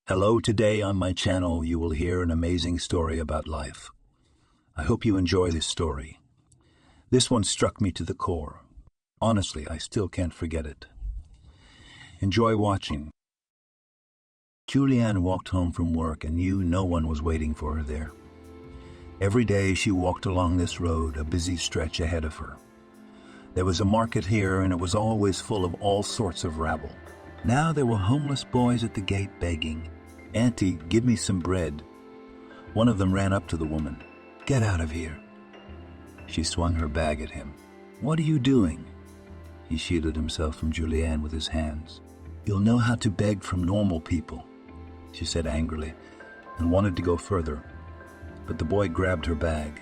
Hello, today on my channel you will hear an amazing story about life. I hope you enjoy this story. This one struck me to the core. Honestly, I still can't forget it. Enjoy watching. Julianne walked home from work and knew no one was waiting for her there. Every day she walked along this road, a busy stretch ahead of her. There was a market here and it was always full of all sorts of rabble. Now there were homeless boys at the gate begging, "Auntie, give me some bread." One of them ran up to the woman. "Get out of here." She swung her bag at him. "What are you doing?" He shielded himself from Julianne with his hands. "You'll know how to beg from normal people," she said angrily, and wanted to go further. But the boy grabbed her bag.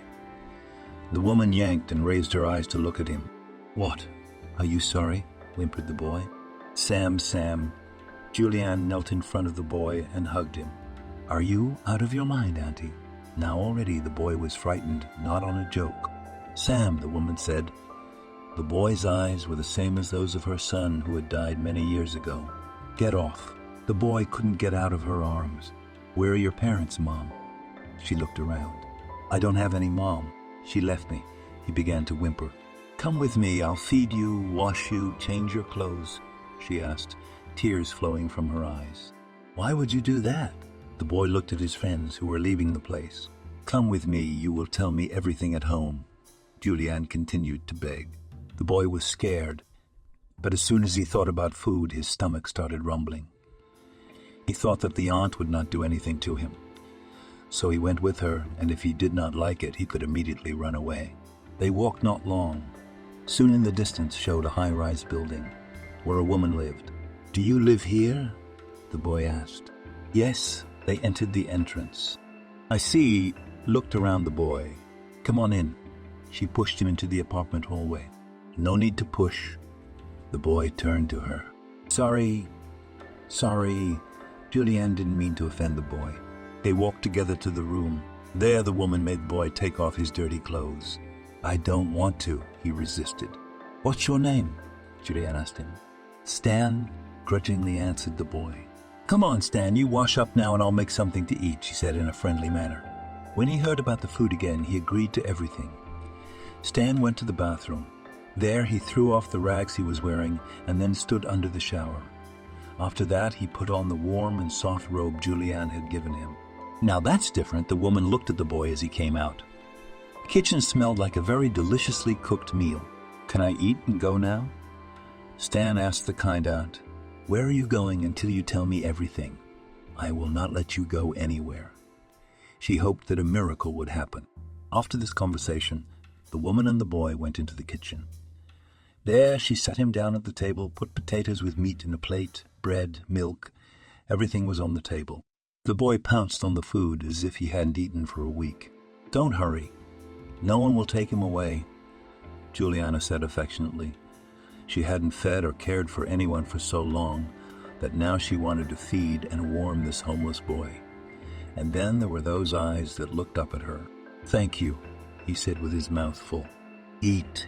The woman yanked and raised her eyes to look at him. "What? Are you sorry?" whimpered the boy. Sam. Julianne knelt in front of the boy and hugged him. "Are you out of your mind, Auntie?" Now already the boy was frightened, not on a joke. "Sam," the woman said. The boy's eyes were the same as those of her son who had died many years ago. "Get off." The boy couldn't get out of her arms. "Where are your parents, Mom?" She looked around. "I don't have any mom. She left me." He began to whimper. "Come with me. I'll feed you, wash you, change your clothes," she asked, tears flowing from her eyes. "Why would you do that?" The boy looked at his friends who were leaving the place. "Come with me. You will tell me everything at home." Julianne continued to beg. The boy was scared, but as soon as he thought about food, his stomach started rumbling. He thought that the aunt would not do anything to him. So he went with her, and if he did not like it, he could immediately run away. They walked not long. Soon in the distance showed a high-rise building, where a woman lived. "Do you live here?" the boy asked. "Yes." They entered the entrance. "I see," looked around the boy. "Come on in." She pushed him into the apartment hallway. "No need to push." The boy turned to her. Sorry. Julianne didn't mean to offend the boy. They walked together to the room. There the woman made the boy take off his dirty clothes. "I don't want to," he resisted. "What's your name?" Julianne asked him. "Stan," grudgingly answered the boy. "Come on, Stan, you wash up now and I'll make something to eat," she said in a friendly manner. When he heard about the food again, he agreed to everything. Stan went to the bathroom. There he threw off the rags he was wearing and then stood under the shower. After that, he put on the warm and soft robe Julianne had given him. "Now that's different," the woman looked at the boy as he came out. The kitchen smelled like a very deliciously cooked meal. "Can I eat and go now?" Stan asked the kind aunt. "Where are you going until you tell me everything?" "I will not let you go anywhere." She hoped that a miracle would happen. After this conversation, the woman and the boy went into the kitchen. There she sat him down at the table, put potatoes with meat in a plate, bread, milk. Everything was on the table. The boy pounced on the food as if he hadn't eaten for a week. "Don't hurry. No one will take him away," Juliana said affectionately. She hadn't fed or cared for anyone for so long that now she wanted to feed and warm this homeless boy. And then there were those eyes that looked up at her. "Thank you," he said with his mouth full. "Eat."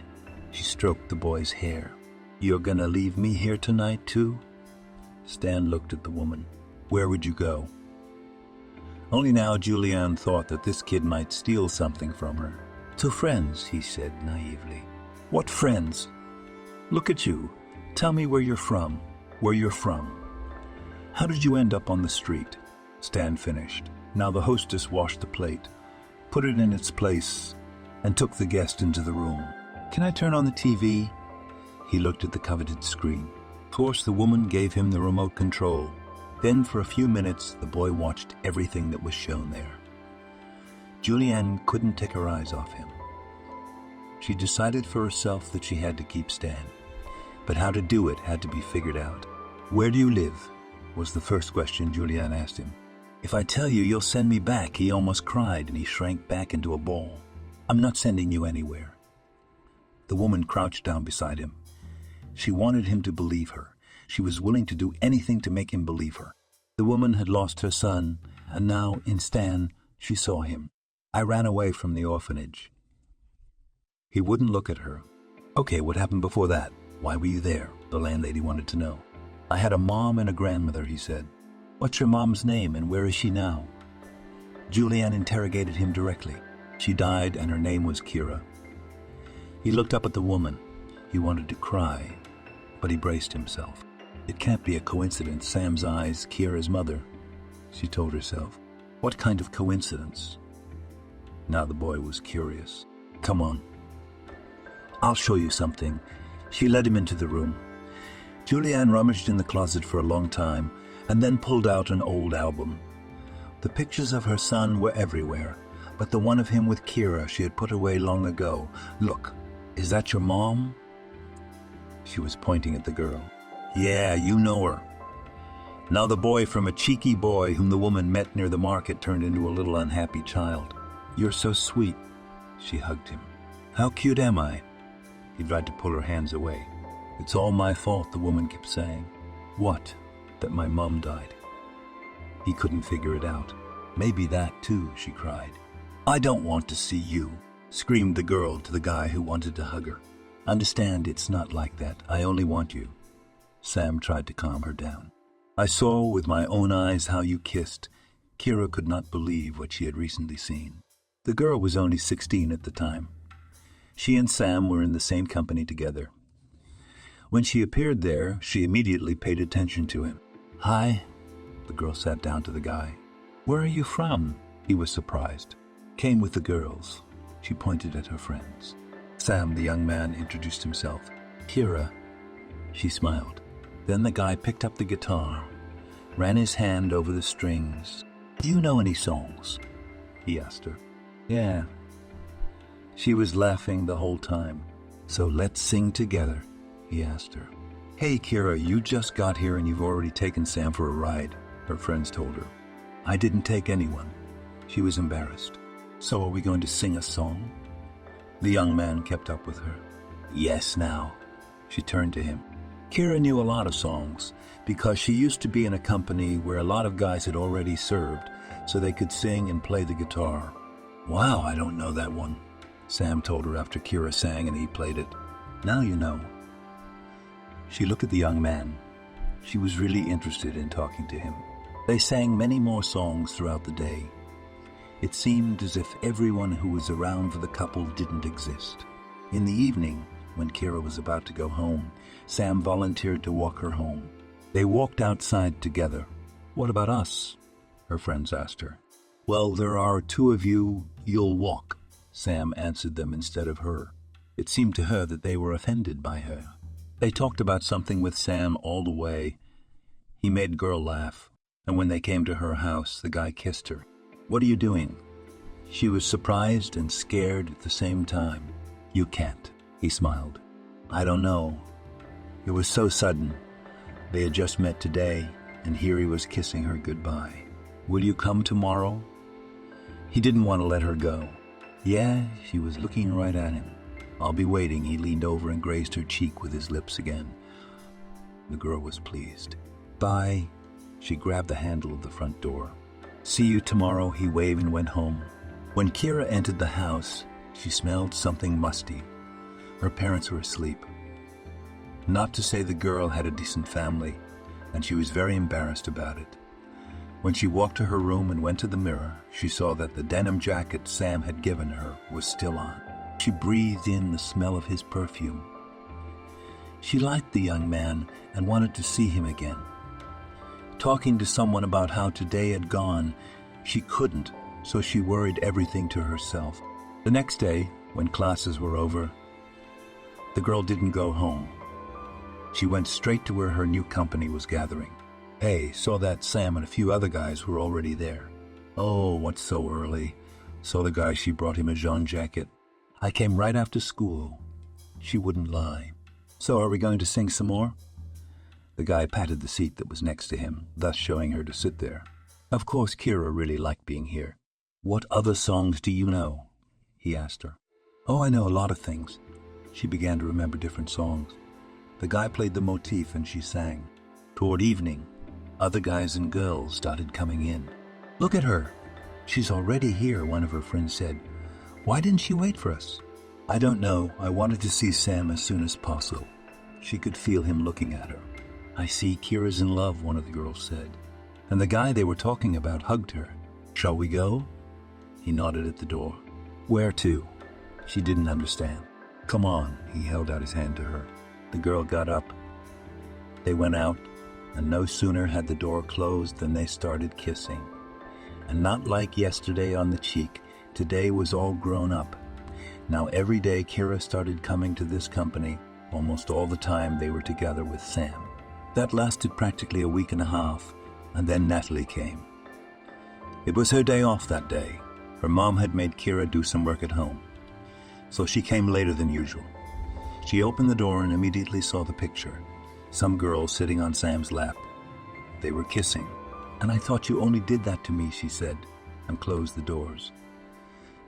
She stroked the boy's hair. "You're gonna leave me here tonight too?" Stan looked at the woman. "Where would you go?" Only now Julianne thought that this kid might steal something from her. "To friends," he said naively. "What friends? Look at you. Tell me where you're from. How did you end up on the street?" Stan finished. Now the hostess washed the plate, put it in its place, and took the guest into the room. "Can I turn on the TV?" He looked at the coveted screen. Of course, the woman gave him the remote control. Then for a few minutes, the boy watched everything that was shown there. Julianne couldn't take her eyes off him. She decided for herself that she had to keep Stan. But how to do it had to be figured out. "Where do you live?" was the first question Julianne asked him. "If I tell you, you'll send me back." He almost cried, and he shrank back into a ball. "I'm not sending you anywhere." The woman crouched down beside him. She wanted him to believe her. She was willing to do anything to make him believe her. The woman had lost her son, and now, in Stan, she saw him. "I ran away from the orphanage." He wouldn't look at her. "Okay, what happened before that? Why were you there?" the landlady wanted to know. "I had a mom and a grandmother," he said. What's your mom's name and where is she now? Julianne interrogated him directly. She died and her name was Kira. He looked up at the woman. He wanted to cry, but he braced himself. It can't be a coincidence, Sam's eyes, Kira's mother, she told herself. What kind of coincidence? Now the boy was curious. Come on. I'll show you something. She led him into the room. Julianne rummaged in the closet for a long time and then pulled out an old album. The pictures of her son were everywhere, but the one of him with Kira she had put away long ago. Look, is that your mom? She was pointing at the girl. Yeah, you know her. Now the boy, from a cheeky boy whom the woman met near the market, turned into a little unhappy child. You're so sweet, she hugged him. How cute am I? He tried to pull her hands away. It's all my fault, the woman kept saying. What? That my mom died. He couldn't figure it out. Maybe that too, she cried. I don't want to see you, screamed the girl to the guy who wanted to hug her. Understand, it's not like that. I only want you. Sam tried to calm her down. I saw with my own eyes how you kissed. Kira could not believe what she had recently seen. The girl was only 16 at the time. She and Sam were in the same company together. When she appeared there, she immediately paid attention to him. Hi. The girl sat down to the guy. Where are you from? He was surprised. Came with the girls. She pointed at her friends. Sam, the young man, introduced himself. Kira. She smiled. Then the guy picked up the guitar, ran his hand over the strings. Do you know any songs? He asked her. Yeah. She was laughing the whole time. So let's sing together, he asked her. Hey, Kira, you just got here and you've already taken Sam for a ride, her friends told her. I didn't take anyone. She was embarrassed. So are we going to sing a song? The young man kept up with her. Yes, now. She turned to him. Kira knew a lot of songs because she used to be in a company where a lot of guys had already served, so they could sing and play the guitar. Wow, I don't know that one, Sam told her after Kira sang and he played it. Now you know. She looked at the young man. She was really interested in talking to him. They sang many more songs throughout the day. It seemed as if everyone who was around for the couple didn't exist. In the evening, when Kira was about to go home, Sam volunteered to walk her home. They walked outside together. What about us? Her friends asked her. Well, there are two of you. You'll walk, Sam answered them instead of her. It seemed to her that they were offended by her. They talked about something with Sam all the way. He made the girl laugh, and when they came to her house, the guy kissed her. What are you doing? She was surprised and scared at the same time. You can't, he smiled. I don't know. It was so sudden. They had just met today, and here he was kissing her goodbye. Will you come tomorrow? He didn't want to let her go. Yeah, she was looking right at him. I'll be waiting. He leaned over and grazed her cheek with his lips again. The girl was pleased. Bye. She grabbed the handle of the front door. See you tomorrow, he waved and went home. When Kira entered the house, she smelled something musty. Her parents were asleep. Not to say the girl had a decent family, and she was very embarrassed about it. When she walked to her room and went to the mirror, she saw that the denim jacket Sam had given her was still on. She breathed in the smell of his perfume. She liked the young man and wanted to see him again. Talking to someone about how today had gone, she couldn't, so she worried everything to herself. The next day, when classes were over, the girl didn't go home. She went straight to where her new company was gathering. Hey, saw that Sam and a few other guys were already there. Oh, what's so early? Saw the guy, she brought him a Jean jacket. I came right after school. She wouldn't lie. So are we going to sing some more? The guy patted the seat that was next to him, thus showing her to sit there. Of course, Kira really liked being here. What other songs do you know? He asked her. Oh, I know a lot of things. She began to remember different songs. The guy played the motif and she sang. Toward evening, other guys and girls started coming in. Look at her. She's already here, one of her friends said. Why didn't she wait for us? I don't know. I wanted to see Sam as soon as possible. She could feel him looking at her. I see Kira's in love, one of the girls said. and the guy they were talking about hugged her. "Shall we go?" He nodded at the door. "Where to?" She didn't understand. "Come on," he held out his hand to her. The girl got up. They went out, and no sooner had the door closed than they started kissing. And not like yesterday on the cheek, today was all grown up. Now every day Kira started coming to this company, almost all the time they were together with Sam. That lasted practically a week and a half, and then Natalie came. It was her day off that day. Her mom had made Kira do some work at home, so she came later than usual. She opened the door and immediately saw the picture. Some girl sitting on Sam's lap. They were kissing. "And I thought you only did that to me," she said, and closed the doors.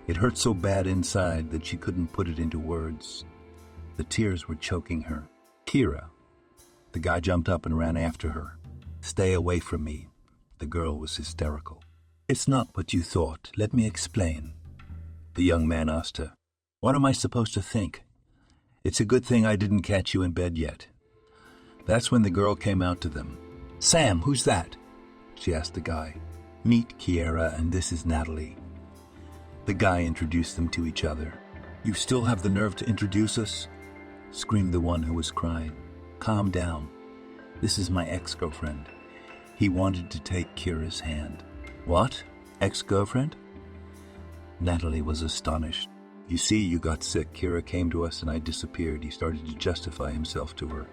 It hurt so bad inside that she couldn't put it into words. The tears were choking her. "Kira!" The guy jumped up and ran after her. "Stay away from me." The girl was hysterical. "It's not what you thought. Let me explain." The young man asked her, "What am I supposed to think? It's a good thing I didn't catch you in bed yet." That's when the girl came out to them. "Sam, who's that?" she asked the guy. "Meet Kiera, and this is Natalie." The guy introduced them to each other. "You still have the nerve to introduce us?" screamed the one who was crying. "Calm down. This is my ex-girlfriend." He wanted to take Kira's hand. "What? Ex-girlfriend?" Natalie was astonished. "You see, you got sick. Kira came to us and I disappeared." He started to justify himself to her.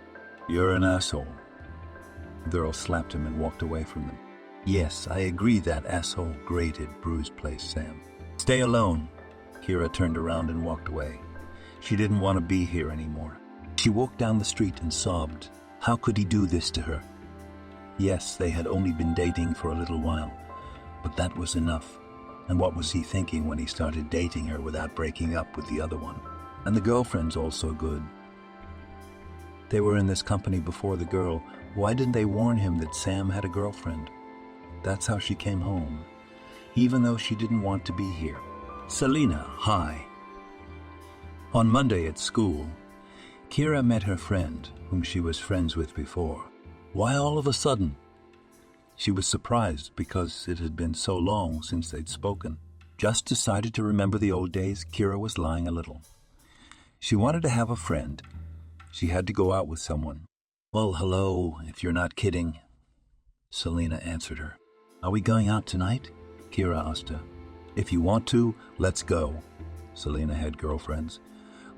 "You're an asshole." The girl slapped him and walked away from them. "Yes, I agree that asshole grated," bruised place Sam. "Stay alone." Kira turned around and walked away. She didn't want to be here anymore. She walked down the street and sobbed. How could he do this to her? Yes, they had only been dating for a little while, but that was enough. And what was he thinking when he started dating her without breaking up with the other one? And the girlfriend's also good. They were in this company before the girl. Why didn't they warn him that Sam had a girlfriend? That's how she came home, even though she didn't want to be here. "Selena, hi." On Monday at school, Kira met her friend, whom she was friends with before. Why all of a sudden? She was surprised because it had been so long since they'd spoken. Just decided to remember the old days. Kira was lying a little. She wanted to have a friend. She had to go out with someone. "Well, hello, if you're not kidding." Selena answered her. "Are we going out tonight?" Kira asked her. "If you want to, let's go." Selena had girlfriends,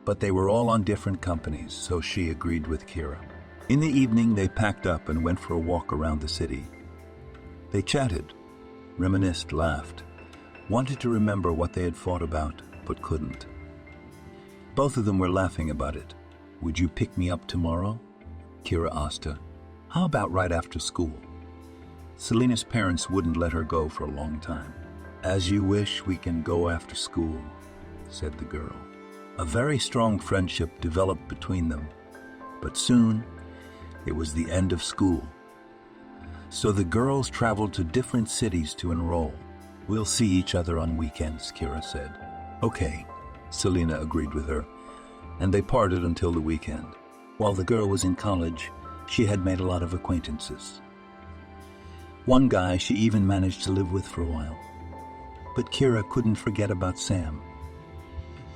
but they were all on different companies, so she agreed with Kira. In the evening, they packed up and went for a walk around the city. They chatted, reminisced, laughed, wanted to remember what they had fought about, but couldn't. Both of them were laughing about it. "Would you pick me up tomorrow?" Kira asked her. "How about right after school?" Selena's parents wouldn't let her go for a long time. "As you wish, we can go after school," said the girl. A very strong friendship developed between them, but soon it was the end of school. So the girls traveled to different cities to enroll. "We'll see each other on weekends," Kira said. "Okay," Selena agreed with her, and they parted until the weekend. While the girl was in college, she had made a lot of acquaintances. One guy she even managed to live with for a while. But Kira couldn't forget about Sam.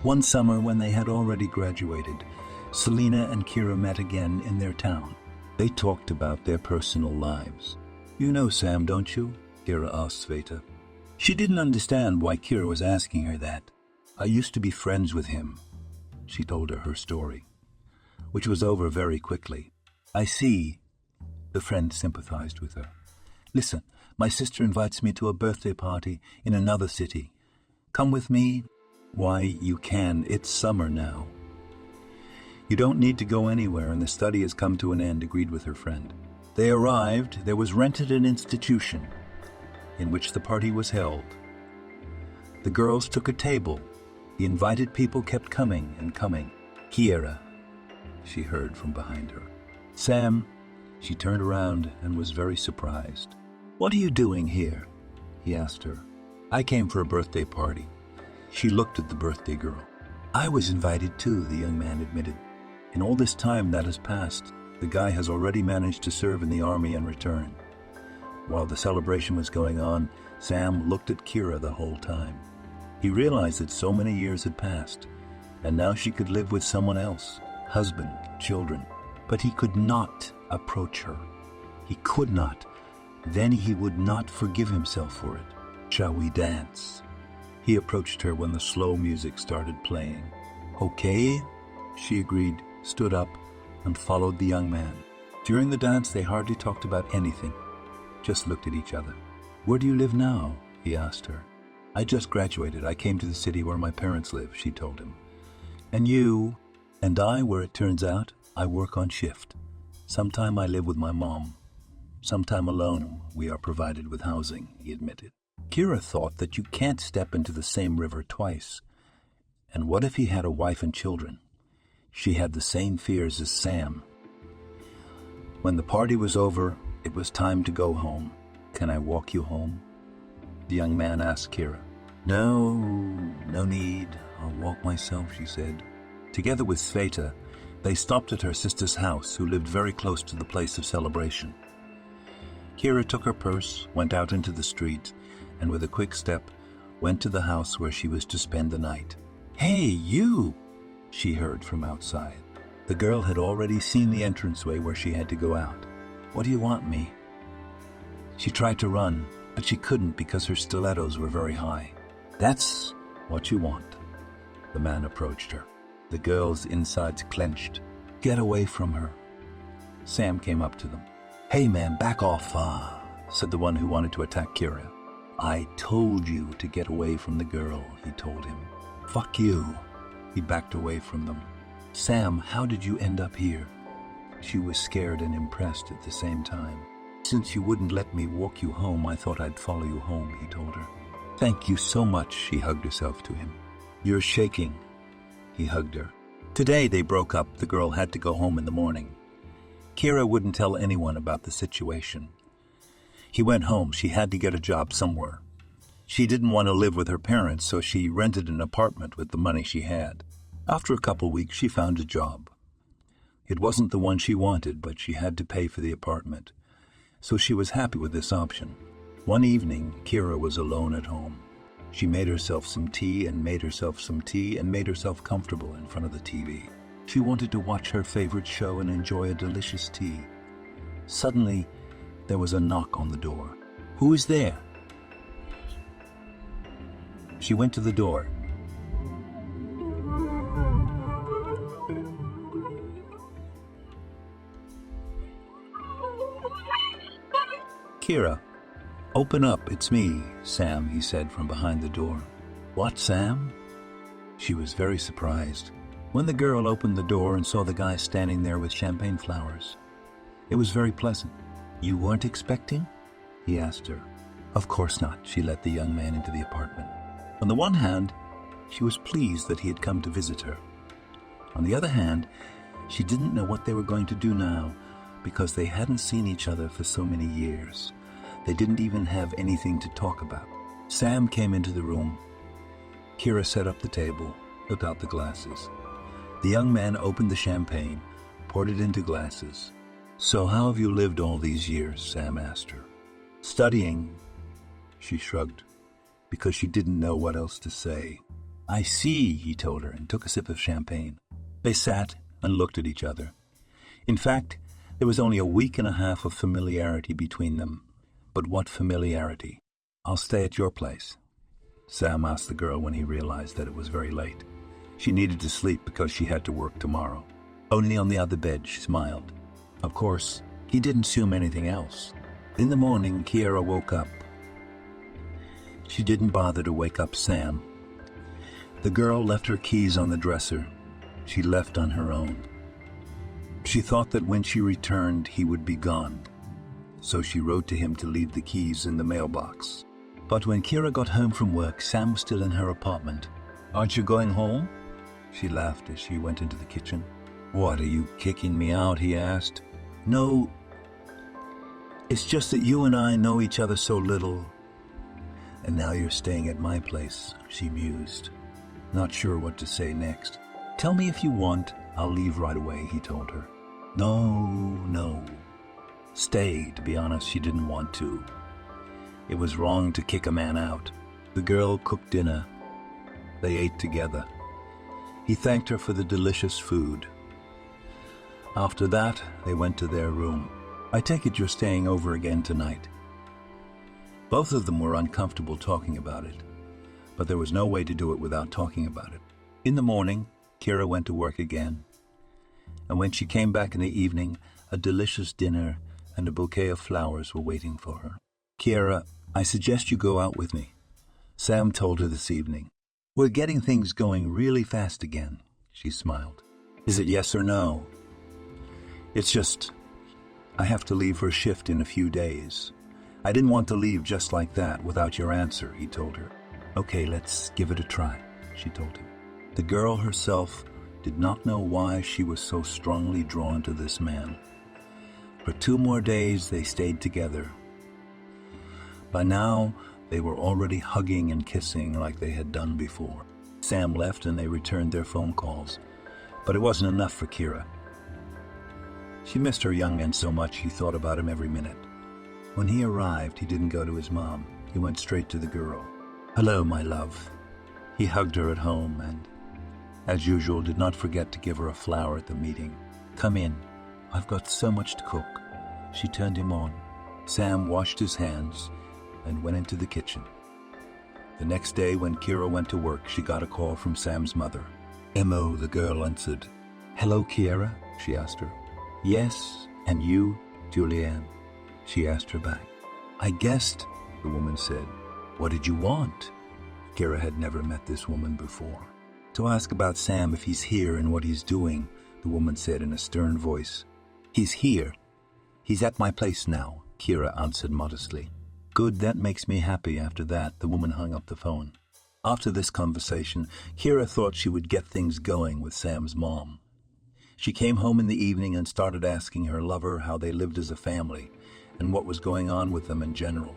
One summer, when they had already graduated, Selena and Kira met again in their town. They talked about their personal lives. "You know Sam, don't you?" Kira asked Sveta. She didn't understand why Kira was asking her that. "I used to be friends with him." She told her story, which was over very quickly. "I see." The friend sympathized with her. "Listen, my sister invites me to a birthday party in another city. Come with me?" "Why, you can. It's summer now." "You don't need to go anywhere, and the study has come to an end," agreed with her friend. They arrived. There was rented an institution in which the party was held. The girls took a table. The invited people kept coming and coming. "Kiera," she heard from behind her. "Sam." She turned around and was very surprised. "What are you doing here?" he asked her. "I came for a birthday party." She looked at the birthday girl. "I was invited too," the young man admitted. "In all this time that has passed, the guy has already managed to serve in the army and return. While the celebration was going on, Sam looked at Kira the whole time. He realized that so many years had passed, and now she could live with someone else, husband, children. But he could not approach her. He could not. Then he would not forgive himself for it. "Shall we dance?" He approached her when the slow music started playing. "Okay," she agreed, stood up, and followed the young man. During the dance, they hardly talked about anything, just looked at each other. "Where do you live now?" he asked her. "I just graduated. I came to the city where my parents live," she told him. "And you?" "And I, where it turns out, I work on shift. Sometime I live with my mom. Sometime alone. We are provided with housing," he admitted. Kira thought that you can't step into the same river twice. And what if he had a wife and children? She had the same fears as Sam. When the party was over, it was time to go home. "Can I walk you home?" the young man asked Kira. No need. I'll walk myself," she said. Together with Sveta, they stopped at her sister's house, who lived very close to the place of celebration. Kira took her purse, went out into the street, and with a quick step, went to the house where she was to spend the night. "Hey, you!" she heard from outside. The girl had already seen the entranceway where she had to go out. "What do you want me?" She tried to run, but she couldn't because her stilettos were very high. "That's what you want." The man approached her. The girl's insides clenched. "Get away from her." Sam came up to them. "Hey man, back off, said the one who wanted to attack Kira. "I told you to get away from the girl," he told him. "Fuck you." He backed away from them. "Sam, how did you end up here?" She was scared and impressed at the same time. "Since you wouldn't let me walk you home, I thought I'd follow you home," he told her. "Thank you so much," she hugged herself to him. "You're shaking." He hugged her. Today they broke up. The girl had to go home in the morning. Kira wouldn't tell anyone about the situation. He went home. She had to get a job somewhere. She didn't want to live with her parents, so she rented an apartment with the money she had. After a couple weeks, she found a job. It wasn't the one she wanted, but she had to pay for the apartment, so she was happy with this option. One evening, Kira was alone at home. She made herself some tea and made herself some tea and made herself comfortable in front of the TV. She wanted to watch her favorite show and enjoy a delicious tea. Suddenly, there was a knock on the door. "Who is there?" She went to the door. "Kira, open up, it's me, Sam," he said from behind the door. "What, Sam?" She was very surprised when the girl opened the door and saw the guy standing there with champagne flowers. It was very pleasant. "You weren't expecting?" he asked her. Of course not. She let the young man into the apartment. On the one hand, she was pleased that he had come to visit her. On the other hand, she didn't know what they were going to do now, because they hadn't seen each other for so many years. They didn't even have anything to talk about. Sam came into the room. Kira set up the table, put out the glasses. The young man opened the champagne, poured it into glasses. "So how have you lived all these years?" Sam asked her. "Studying," she shrugged, because she didn't know what else to say. "I see," he told her, and took a sip of champagne. They sat and looked at each other. In fact, there was only a week and a half of familiarity between them. But what familiarity? "I'll stay at your place," Sam asked the girl when he realized that it was very late. She needed to sleep because she had to work tomorrow. "Only on the other bed," she smiled. Of course, he didn't assume anything else. In the morning, Kira woke up. She didn't bother to wake up Sam. The girl left her keys on the dresser. She left on her own. She thought that when she returned, he would be gone. So she wrote to him to leave the keys in the mailbox. But when Kira got home from work, Sam was still in her apartment. "Aren't you going home?" She laughed as she went into the kitchen. "What, are you kicking me out?" he asked. "No, it's just that you and I know each other so little. And now you're staying at my place," she mused, not sure what to say next. "Tell me if you want, I'll leave right away," he told her. No. stay. To be honest, she didn't want to. It was wrong to kick a man out. The girl cooked dinner. They ate together. He thanked her for the delicious food. After that, they went to their room. I take it you're staying over again tonight. Both of them were uncomfortable talking about it, but there was no way to do it without talking about it. In the morning, Kira went to work again, and when she came back in the evening, a delicious dinner and a bouquet of flowers were waiting for her. Kira, I suggest you go out with me, Sam told her this evening. We're getting things going really fast again, she smiled. Is it yes or no? It's just, I have to leave for a shift in a few days. I didn't want to leave just like that without your answer, he told her. Okay, let's give it a try, she told him. The girl herself did not know why she was so strongly drawn to this man. For 2 more days they stayed together. By now, they were already hugging and kissing like they had done before. Sam left and they returned their phone calls, but it wasn't enough for Kira. She missed her young man so much she thought about him every minute. When he arrived, he didn't go to his mom. He went straight to the girl. Hello, my love. He hugged her at home and, as usual, did not forget to give her a flower at the meeting. Come in. I've got so much to cook. She turned him on. Sam washed his hands and went into the kitchen. The next day, when Kira went to work, she got a call from Sam's mother. Mo, the girl answered. Hello, Kira, she asked her. Yes, and you, Julianne, she asked her back. I guessed, the woman said. What did you want? Kira had never met this woman before. To ask about Sam if he's here and what he's doing, the woman said in a stern voice. He's here. He's at my place now, Kira answered modestly. Good, that makes me happy. After that, the woman hung up the phone. After this conversation, Kira thought she would get things going with Sam's mom. She came home in the evening and started asking her lover how they lived as a family and what was going on with them in general.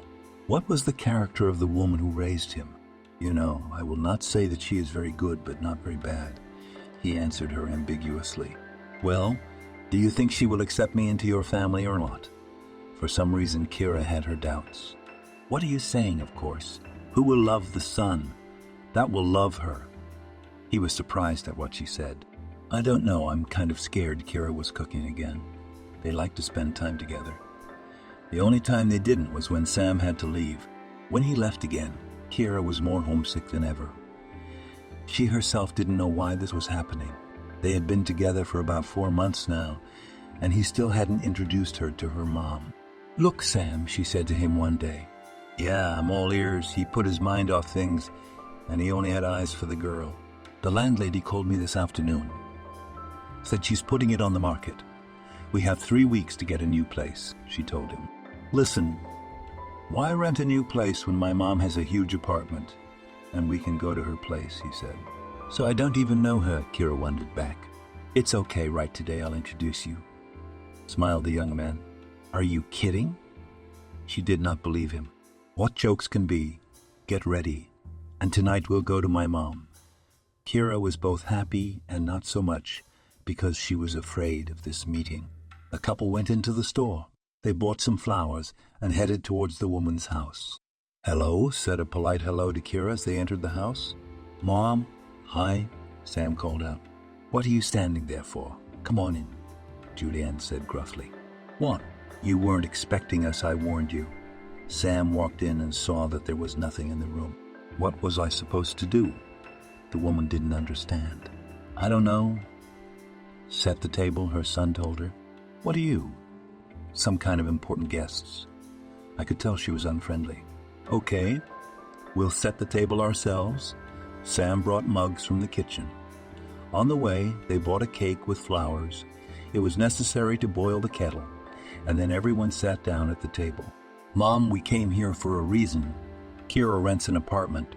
What was the character of the woman who raised him? You know, I will not say that she is very good, but not very bad, he answered her ambiguously. Well, do you think she will accept me into your family or not? For some reason, Kira had her doubts. What are you saying, of course? Who will love the son? That will love her. He was surprised at what she said. I don't know, I'm kind of scared. Kira was cooking again. They liked to spend time together. The only time they didn't was when Sam had to leave. When he left again, Kira was more homesick than ever. She herself didn't know why this was happening. They had been together for about 4 months now, and he still hadn't introduced her to her mom. Look, Sam, she said to him one day. Yeah, I'm all ears. He put his mind off things, and he only had eyes for the girl. The landlady called me this afternoon. Said she's putting it on the market. We have 3 weeks to get a new place, she told him. Listen, why rent a new place when my mom has a huge apartment and we can go to her place, he said. So I don't even know her, Kira wondered back. It's okay, right today I'll introduce you, smiled the young man. Are you kidding? She did not believe him. What jokes can be? Get ready, and tonight we'll go to my mom. Kira was both happy and not so much, because she was afraid of this meeting. The couple went into the store. They bought some flowers and headed towards the woman's house. Hello, said a polite hello to Kira as they entered the house. Mom, hi, Sam called out. What are you standing there for? Come on in, Julianne said gruffly. What? You weren't expecting us, I warned you. Sam walked in and saw that there was nothing in the room. What was I supposed to do? The woman didn't understand. I don't know. Set the table, her son told her. What are you? Some kind of important guests. I could tell she was unfriendly. Okay, we'll set the table ourselves. Sam brought mugs from the kitchen. On the way, they bought a cake with flowers. It was necessary to boil the kettle, and then everyone sat down at the table. Mom, we came here for a reason. Kira rents an apartment,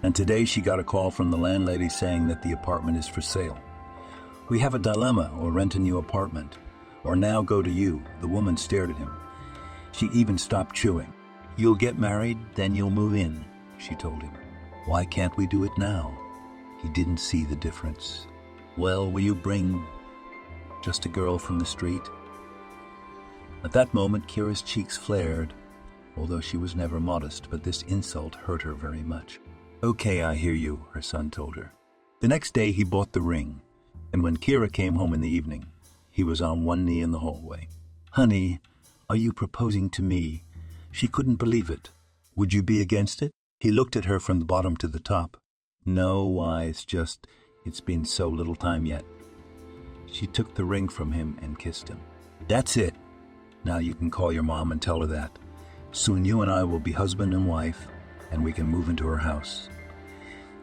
and today she got a call from the landlady saying that the apartment is for sale. We have a dilemma, or rent a new apartment, or now go to you. The woman stared at him. She even stopped chewing. You'll get married, then you'll move in, she told him. Why can't we do it now? He didn't see the difference. Well, will you bring just a girl from the street? At that moment, Kira's cheeks flared, although she was never modest, but this insult hurt her very much. "Okay, I hear you," her son told her. The next day, he bought the ring, and when Kira came home in the evening, he was on one knee in the hallway. "Honey, are you proposing to me?" She couldn't believe it. "Would you be against it?" He looked at her from the bottom to the top. "No, why, it's been so little time yet." She took the ring from him and kissed him. "That's it. Now you can call your mom and tell her that. Soon you and I will be husband and wife, and we can move into her house."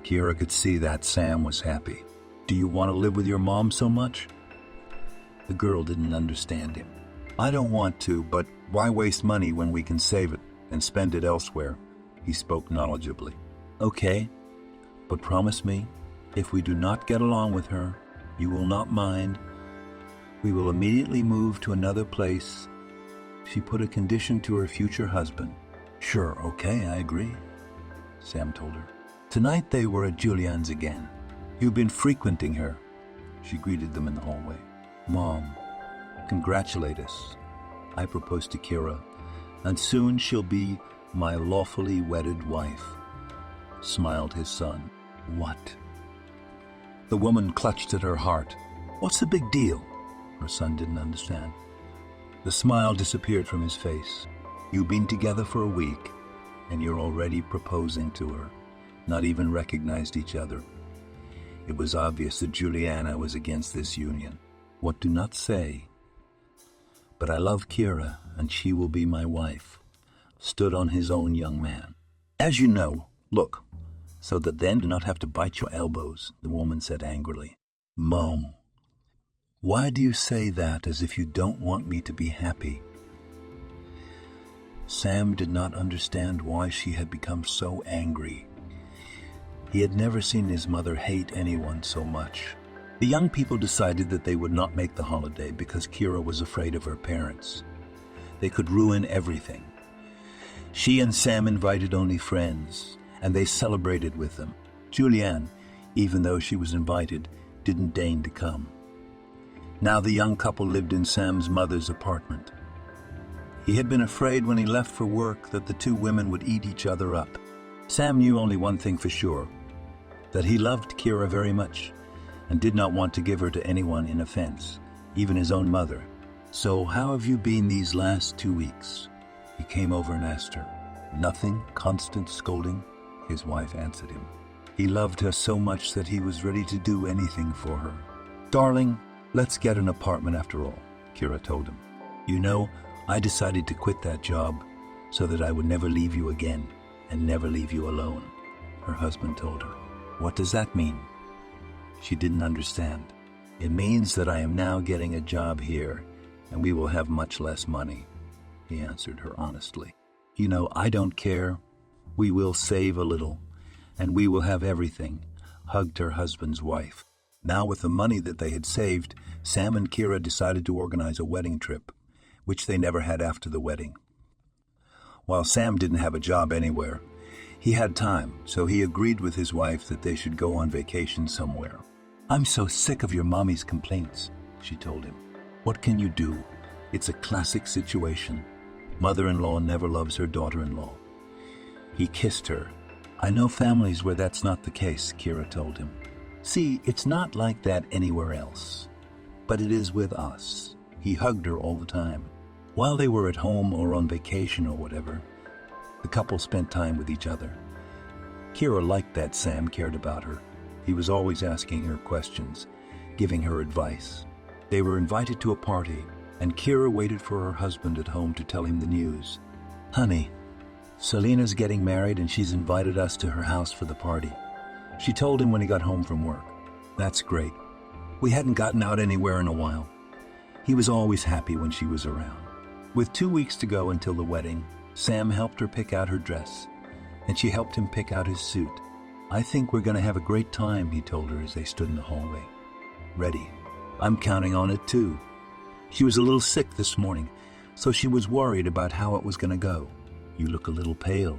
Kira could see that Sam was happy. "Do you want to live with your mom so much?" The girl didn't understand him. "I don't want to, but why waste money when we can save it and spend it elsewhere?" He spoke knowledgeably. "Okay, but promise me, if we do not get along with her, you will not mind. We will immediately move to another place." She put a condition to her future husband. "Sure, okay, I agree," Sam told her. Tonight they were at Julianne's again. "You've been frequenting her," she greeted them in the hallway. "Mom, congratulate us. I proposed to Kira, and soon she'll be my lawfully wedded wife," smiled his son. "What?" The woman clutched at her heart. "What's the big deal?" Her son didn't understand. The smile disappeared from his face. "You've been together for a week, and you're already proposing to her. Not even recognized each other." It was obvious that Juliana was against this union. "What do not say? But I love Kira, and she will be my wife," stood on his own young man. "As you know, look, so that then do not have to bite your elbows," the woman said angrily. "Mom, why do you say that as if you don't want me to be happy?" Sam did not understand why she had become so angry. He had never seen his mother hate anyone so much. The young people decided that they would not make the holiday because Kira was afraid of her parents. They could ruin everything. She and Sam invited only friends, and they celebrated with them. Julianne, even though she was invited, didn't deign to come. Now the young couple lived in Sam's mother's apartment. He had been afraid when he left for work that the two women would eat each other up. Sam knew only one thing for sure, that he loved Kira very much and did not want to give her to anyone in offense, even his own mother. "So how have you been these last 2 weeks?" He came over and asked her. "Nothing, constant scolding," his wife answered him. He loved her so much that he was ready to do anything for her. "Darling, let's get an apartment after all," Kira told him. "You know, I decided to quit that job so that I would never leave you again and never leave you alone," her husband told her. "What does that mean?" She didn't understand. "It means that I am now getting a job here and we will have much less money," he answered her honestly. "You know, I don't care. We will save a little and we will have everything," hugged her husband's wife. Now with the money that they had saved, Sam and Kira decided to organize a wedding trip, which they never had after the wedding. While Sam didn't have a job anywhere, he had time, so he agreed with his wife that they should go on vacation somewhere. "I'm so sick of your mommy's complaints," she told him. "What can you do? It's a classic situation. Mother-in-law never loves her daughter-in-law." He kissed her. "I know families where that's not the case," Kira told him. "See, it's not like that anywhere else, but it is with us." He hugged her all the time. While they were at home or on vacation or whatever, the couple spent time with each other. Kira liked that Sam cared about her. He was always asking her questions, giving her advice. They were invited to a party, and Kira waited for her husband at home to tell him the news. "Honey, Selena's getting married and she's invited us to her house for the party," she told him when he got home from work. "That's great. We hadn't gotten out anywhere in a while." He was always happy when she was around. With 2 weeks to go until the wedding, Sam helped her pick out her dress, and she helped him pick out his suit. "I think we're going to have a great time," he told her as they stood in the hallway. "Ready. I'm counting on it too." She was a little sick this morning, so she was worried about how it was going to go. "You look a little pale."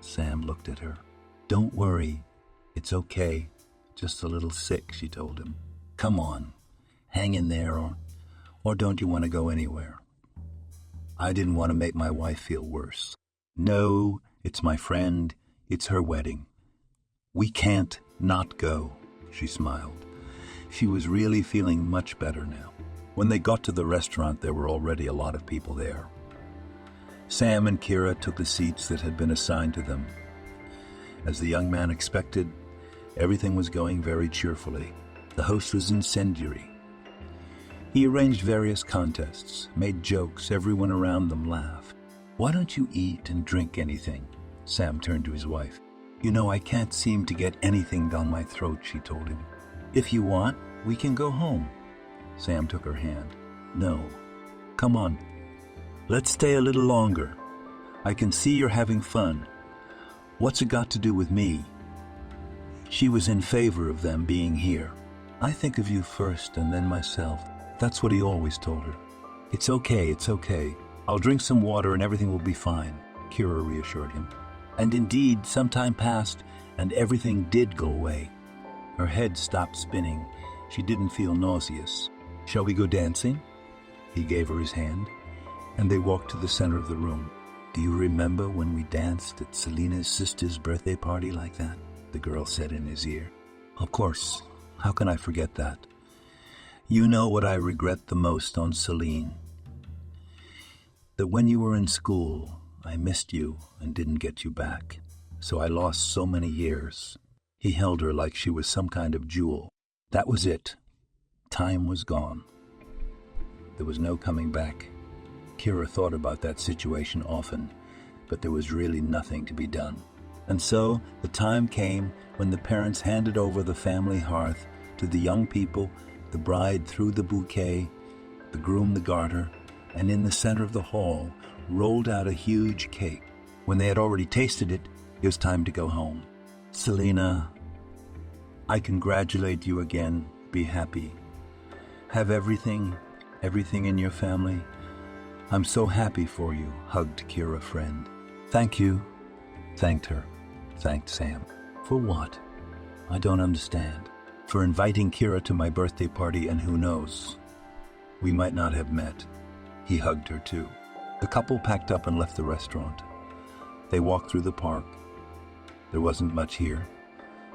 Sam looked at her. "Don't worry. It's okay. Just a little sick," she told him. "Come on. Hang in there, or don't you want to go anywhere?" I didn't want to make my wife feel worse. No, it's my friend. It's her wedding. We can't not go, she smiled. She was really feeling much better now. When they got to the restaurant, there were already a lot of people there. Sam and Kira took the seats that had been assigned to them. As the young man expected, everything was going very cheerfully. The host was incendiary. He arranged various contests, made jokes, everyone around them laughed. "Why don't you eat and drink anything?" Sam turned to his wife. "You know, I can't seem to get anything down my throat," she told him. "If you want, we can go home." Sam took her hand. "No. Come on. Let's stay a little longer. I can see you're having fun. What's it got to do with me?" She was in favor of them being here. "I think of you first and then myself." That's what he always told her. It's okay. I'll drink some water and everything will be fine," Kira reassured him. And indeed, some time passed and everything did go away. Her head stopped spinning. She didn't feel nauseous. "Shall we go dancing?" He gave her his hand, and they walked to the center of the room. "Do you remember when we danced at Selena's sister's birthday party like that?" the girl said in his ear. "Of course. How can I forget that? You know what I regret the most on Selene? That when you were in school, I missed you and didn't get you back. So I lost so many years." He held her like she was some kind of jewel. That was it. Time was gone. There was no coming back. Kira thought about that situation often, but there was really nothing to be done. And so the time came when the parents handed over the family hearth to the young people. The bride threw the bouquet, the groom the garter, and in the center of the hall rolled out a huge cake. When they had already tasted it, it was time to go home. "Selena, I congratulate you again. Be happy. Have everything in your family. I'm so happy for you," hugged Kira friend. "Thank you," thanked her, thanked Sam. "For what? I don't understand." "For inviting Kira to my birthday party, and who knows, we might not have met." He hugged her too. The couple packed up and left the restaurant. They walked through the park. There wasn't much here,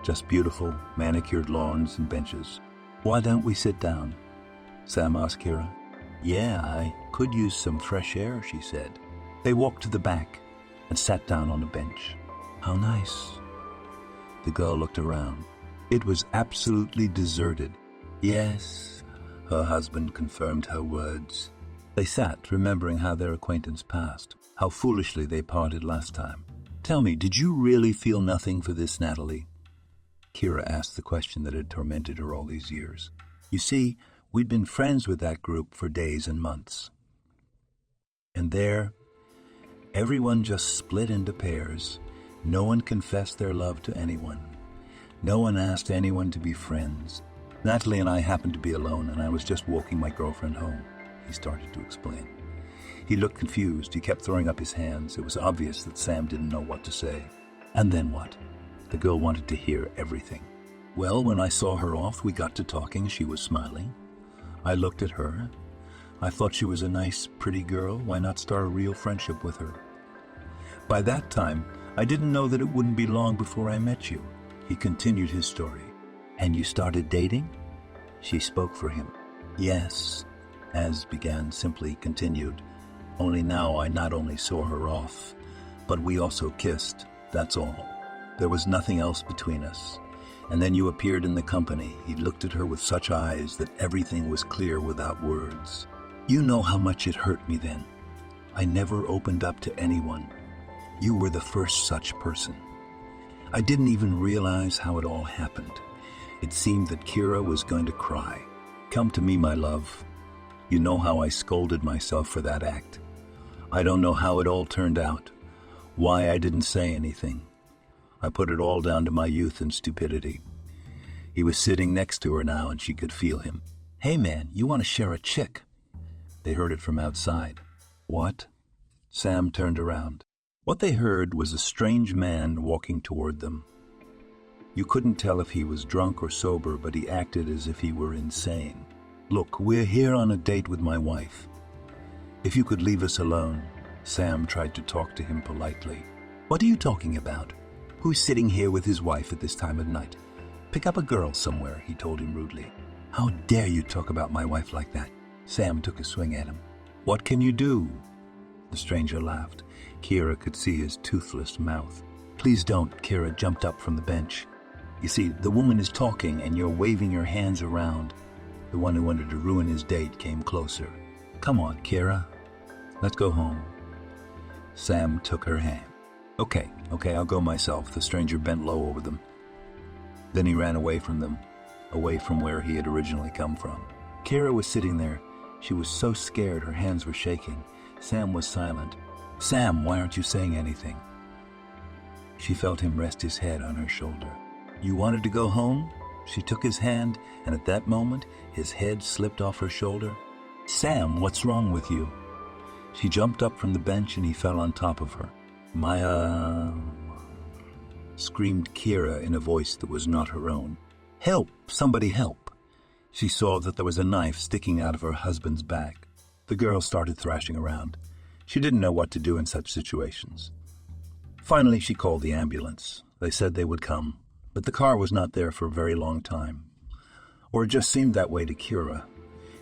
just beautiful manicured lawns and benches. "Why don't we sit down?" Sam asked Kira. "Yeah, I could use some fresh air," she said. They walked to the back and sat down on a bench. "How nice." The girl looked around. It was absolutely deserted. "Yes," her husband confirmed her words. They sat, remembering how their acquaintance passed, how foolishly they parted last time. "Tell me, did you really feel nothing for this Natalie?" Kira asked the question that had tormented her all these years. "You see, we'd been friends with that group for days and months. And there, everyone just split into pairs. No one confessed their love to anyone. No one asked anyone to be friends. Natalie and I happened to be alone, and I was just walking my girlfriend home," he started to explain. He looked confused. He kept throwing up his hands. It was obvious that Sam didn't know what to say. "And then what?" The girl wanted to hear everything. "Well, when I saw her off, we got to talking. She was smiling. I looked at her. I thought she was a nice, pretty girl. Why not start a real friendship with her? By that time, I didn't know that it wouldn't be long before I met you." He continued his story. "And you started dating?" She spoke for him. "Yes," as began simply continued. "Only now I not only saw her off, but we also kissed, that's all. There was nothing else between us. And then you appeared in the company." He looked at her with such eyes that everything was clear without words. "You know how much it hurt me then. I never opened up to anyone. You were the first such person. I didn't even realize how it all happened. It seemed that Kira was going to cry. Come to me, my love. You know how I scolded myself for that act. I don't know how it all turned out, why I didn't say anything. I put it all down to my youth and stupidity." He was sitting next to her now, and she could feel him. "Hey man, you want to share a chick?" They heard it from outside. "What?" Sam turned around. What they heard was a strange man walking toward them. You couldn't tell if he was drunk or sober, but he acted as if he were insane. "Look, we're here on a date with my wife. If you could leave us alone. Sam tried to talk to him politely. What are you talking about? Who's sitting here with his wife at this time of night? Pick up a girl somewhere, he told him rudely. How dare you talk about my wife like that? Sam took a swing at him. What can you do? The stranger laughed. Kira could see his toothless mouth. Please don't, Kira jumped up from the bench. You see, the woman is talking and you're waving your hands around. The one who wanted to ruin his date came closer. Come on, Kira. Let's go home. Sam took her hand. Okay, I'll go myself. The stranger bent low over them. Then he ran away from them, away from where he had originally come from. Kira was sitting there. She was so scared her hands were shaking. Sam was silent. Sam, why aren't you saying anything? She felt him rest his head on her shoulder. You wanted to go home? She took his hand, and at that moment, his head slipped off her shoulder. Sam, what's wrong with you? She jumped up from the bench and he fell on top of her. Maya, screamed Kira in a voice that was not her own. Help! Somebody help! She saw that there was a knife sticking out of her husband's back. The girl started thrashing around. She didn't know what to do in such situations. Finally, she called the ambulance. They said they would come, but the car was not there for a very long time. Or it just seemed that way to Kira.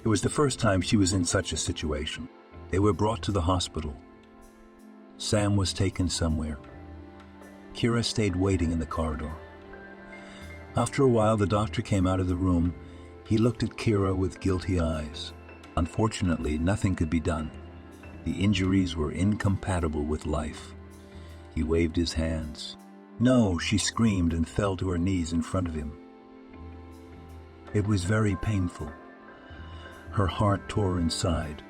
It was the first time she was in such a situation. They were brought to the hospital. Sam was taken somewhere. Kira stayed waiting in the corridor. After a while, the doctor came out of the room. He looked at Kira with guilty eyes. Unfortunately, nothing could be done. The injuries were incompatible with life. He waved his hands. No, she screamed and fell to her knees in front of him. It was very painful. Her heart tore inside.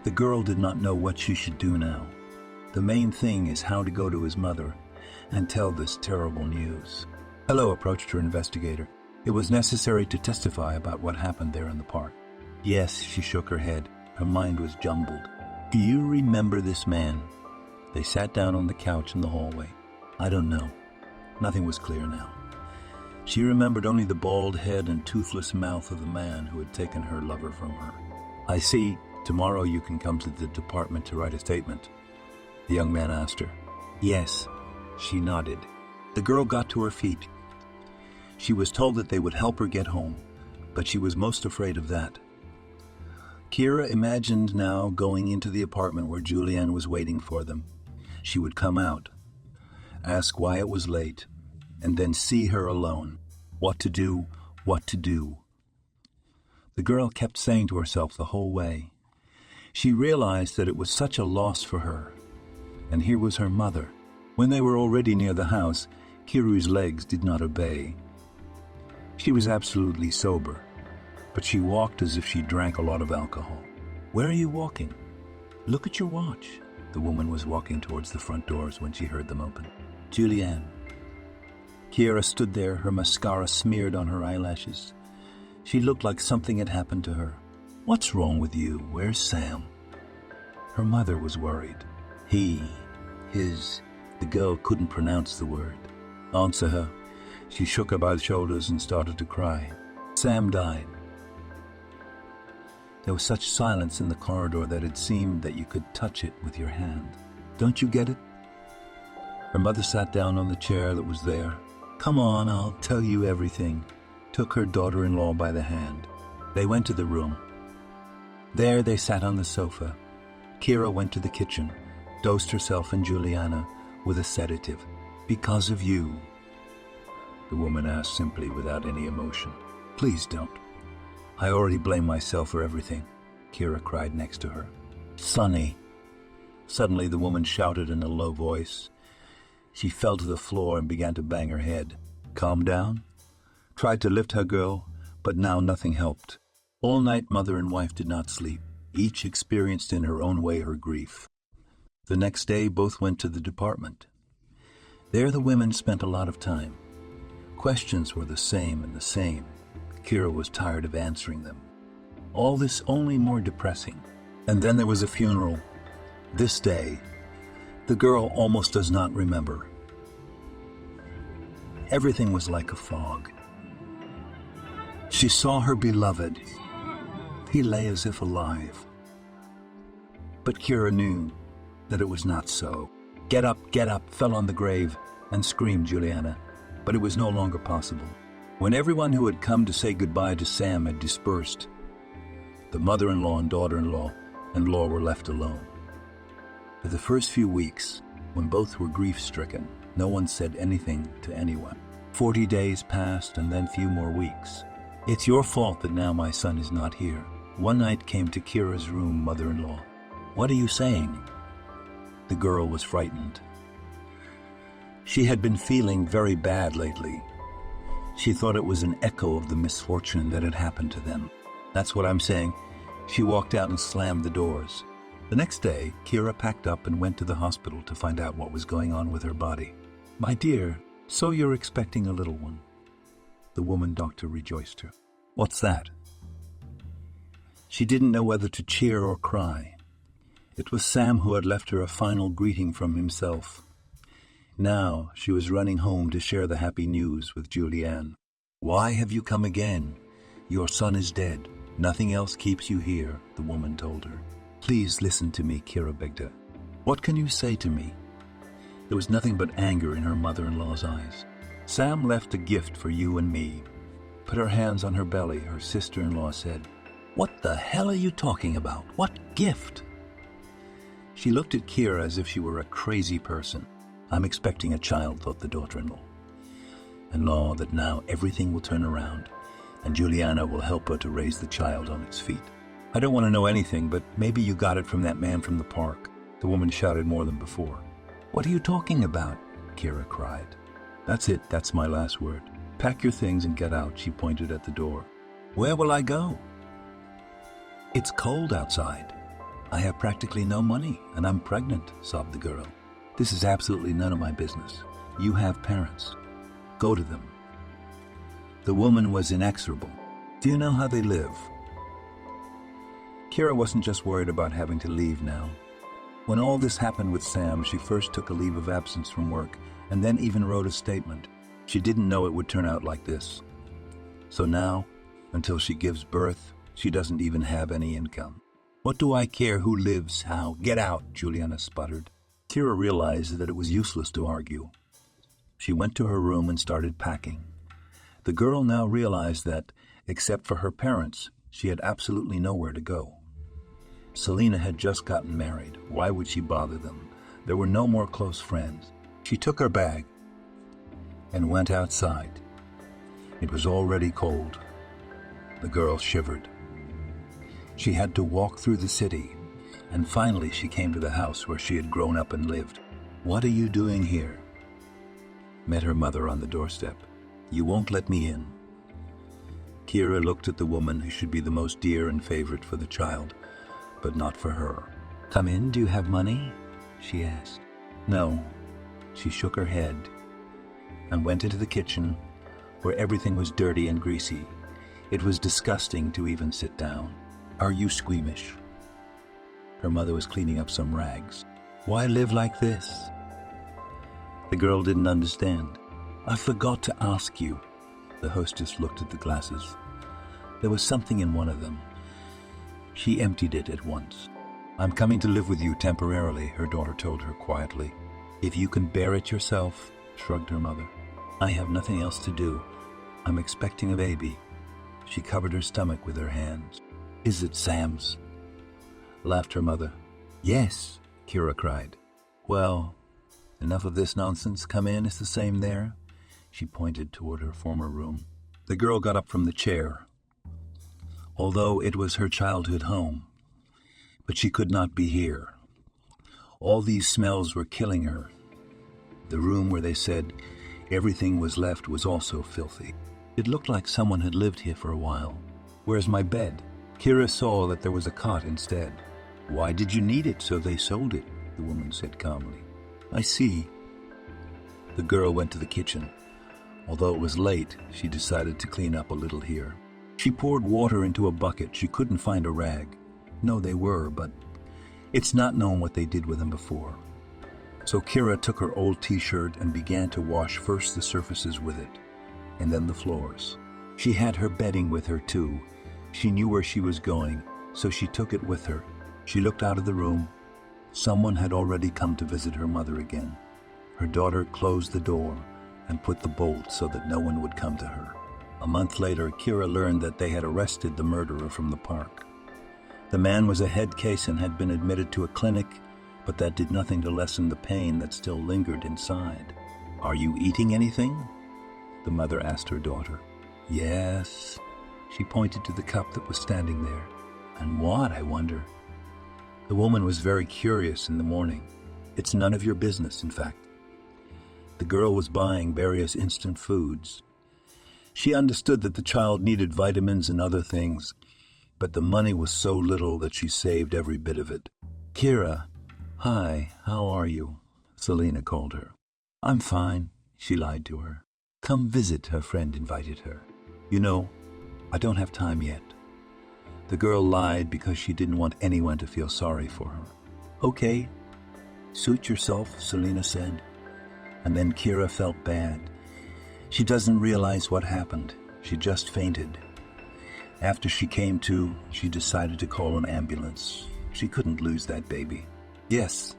The girl did not know what she should do now. The main thing is how to go to his mother and tell this terrible news. Hello, approached her investigator. It was necessary to testify about what happened there in the park. Yes, she shook her head. Her mind was jumbled. Do you remember this man? They sat down on the couch in the hallway. I don't know. Nothing was clear now. She remembered only the bald head and toothless mouth of the man who had taken her lover from her. I see. Tomorrow you can come to the department to write a statement. The young man asked her. Yes. She nodded. The girl got to her feet. She was told that they would help her get home, but she was most afraid of that. Kira imagined now going into the apartment where Julianne was waiting for them. She would come out, ask why it was late, and then see her alone. What to do, what to do. The girl kept saying to herself the whole way. She realized that it was such a loss for her. And here was her mother. When they were already near the house, Kiru's legs did not obey. She was absolutely sober, but she walked as if she drank a lot of alcohol. Where are you walking? Look at your watch. The woman was walking towards the front doors when she heard them open. Julianne. Kira stood there, her mascara smeared on her eyelashes. She looked like something had happened to her. What's wrong with you? Where's Sam? Her mother was worried. He, his, the girl couldn't pronounce the word. Answer her. She shook her by the shoulders and started to cry. Sam died. There was such silence in the corridor that it seemed that you could touch it with your hand. Don't you get it? Her mother sat down on the chair that was there. Come on, I'll tell you everything. Took her daughter-in-law by the hand. They went to the room. There they sat on the sofa. Kira went to the kitchen, dosed herself and Juliana with a sedative. Because of you. The woman asked simply without any emotion. Please don't. I already blame myself for everything. Kira cried next to her. Sonny. Suddenly the woman shouted in a low voice. She fell to the floor and began to bang her head. Calm down. Tried to lift her girl, but now nothing helped. All night mother and wife did not sleep. Each experienced in her own way her grief. The next day both went to the department. There the women spent a lot of time. Questions were the same and the same. Kira was tired of answering them. All this only more depressing. And then there was a funeral. This day, the girl almost does not remember. Everything was like a fog. She saw her beloved. He lay as if alive. But Kira knew that it was not so. Get up, fell on the grave, and screamed Juliana, but it was no longer possible. When everyone who had come to say goodbye to Sam had dispersed, the mother-in-law and daughter-in-law were left alone. For the first few weeks, when both were grief-stricken, no one said anything to anyone. 40 days passed and then few more weeks. It's your fault that now my son is not here. One night came to Kira's room mother-in-law. What are you saying? The girl was frightened. She had been feeling very bad lately. She thought it was an echo of the misfortune that had happened to them. That's what I'm saying. She walked out and slammed the doors. The next day, Kira packed up and went to the hospital to find out what was going on with her body. My dear, so you're expecting a little one? The woman doctor rejoiced her. What's that? She didn't know whether to cheer or cry. It was Sam who had left her a final greeting from himself. Now she was running home to share the happy news with Julianne. Why have you come again? Your son is dead. Nothing else keeps you here, the woman told her. Please listen to me, Kira begged her. What can you say to me? There was nothing but anger in her mother-in-law's eyes. Sam left a gift for you and me. Put her hands on her belly, her sister-in-law said. What the hell are you talking about? What gift? She looked at Kira as if she were a crazy person. I'm expecting a child, thought the daughter-in-law, that now everything will turn around, and Juliana will help her to raise the child on its feet. I don't want to know anything, but maybe you got it from that man from the park. The woman shouted more than before. What are you talking about? Kira cried. That's it, that's my last word. Pack your things and get out, she pointed at the door. Where will I go? It's cold outside. I have practically no money, and I'm pregnant, sobbed the girl. This is absolutely none of my business. You have parents. Go to them. The woman was inexorable. Do you know how they live? Kira wasn't just worried about having to leave now. When all this happened with Sam, she first took a leave of absence from work and then even wrote a statement. She didn't know it would turn out like this. So now, until she gives birth, she doesn't even have any income. What do I care who lives how? Get out, Juliana sputtered. Kira realized that it was useless to argue. She went to her room and started packing. The girl now realized that, except for her parents, she had absolutely nowhere to go. Selena had just gotten married. Why would she bother them? There were no more close friends. She took her bag and went outside. It was already cold. The girl shivered. She had to walk through the city, and finally she came to the house where she had grown up and lived. What are you doing here? Met her mother on the doorstep. You won't let me in. Kira looked at the woman who should be the most dear and favorite for the child, but not for her. Come in, do you have money? She asked. No. She shook her head and went into the kitchen where everything was dirty and greasy. It was disgusting to even sit down. Are you squeamish? Her mother was cleaning up some rags. Why live like this? The girl didn't understand. I forgot to ask you. The hostess looked at the glasses. There was something in one of them. She emptied it at once. I'm coming to live with you temporarily, her daughter told her quietly. If you can bear it yourself, shrugged her mother. I have nothing else to do. I'm expecting a baby. She covered her stomach with her hands. Is it Sam's? Laughed her mother. Yes, Kira cried. Well, enough of this nonsense. Come in, it's the same there. She pointed toward her former room. The girl got up from the chair, although it was her childhood home. But she could not be here. All these smells were killing her. The room where they said everything was left was also filthy. It looked like someone had lived here for a while. Where's my bed? Kira saw that there was a cot instead. Why did you need it? So they sold it, the woman said calmly. I see. The girl went to the kitchen. Although it was late, she decided to clean up a little here. She poured water into a bucket. She couldn't find a rag. No, they were, but it's not known what they did with them before. So Kira took her old t-shirt and began to wash first the surfaces with it, and then the floors. She had her bedding with her too. She knew where she was going, so she took it with her. She looked out of the room Someone had already come to visit her mother again. Her daughter closed the door and put the bolt so that no one would come to her. A month later, Kira learned that they had arrested the murderer from the park. The man was a head case and had been admitted to a clinic, but that did nothing to lessen the pain that still lingered inside. "Are you eating anything?" the mother asked her daughter. "Yes." She pointed to the cup that was standing there. "And what, I wonder?" The woman was very curious in the morning. "It's none of your business, in fact." The girl was buying various instant foods. She understood that the child needed vitamins and other things, but the money was so little that she saved every bit of it. "Kira, hi, how are you?" Selena called her. "I'm fine," she lied to her. "Come visit," her friend invited her. "You know, I don't have time yet." The girl lied because she didn't want anyone to feel sorry for her. "Okay, suit yourself," Selena said. And then Kira felt bad. She doesn't realize what happened. She just fainted. After she came to, she decided to call an ambulance. She couldn't lose that baby. "Yes,"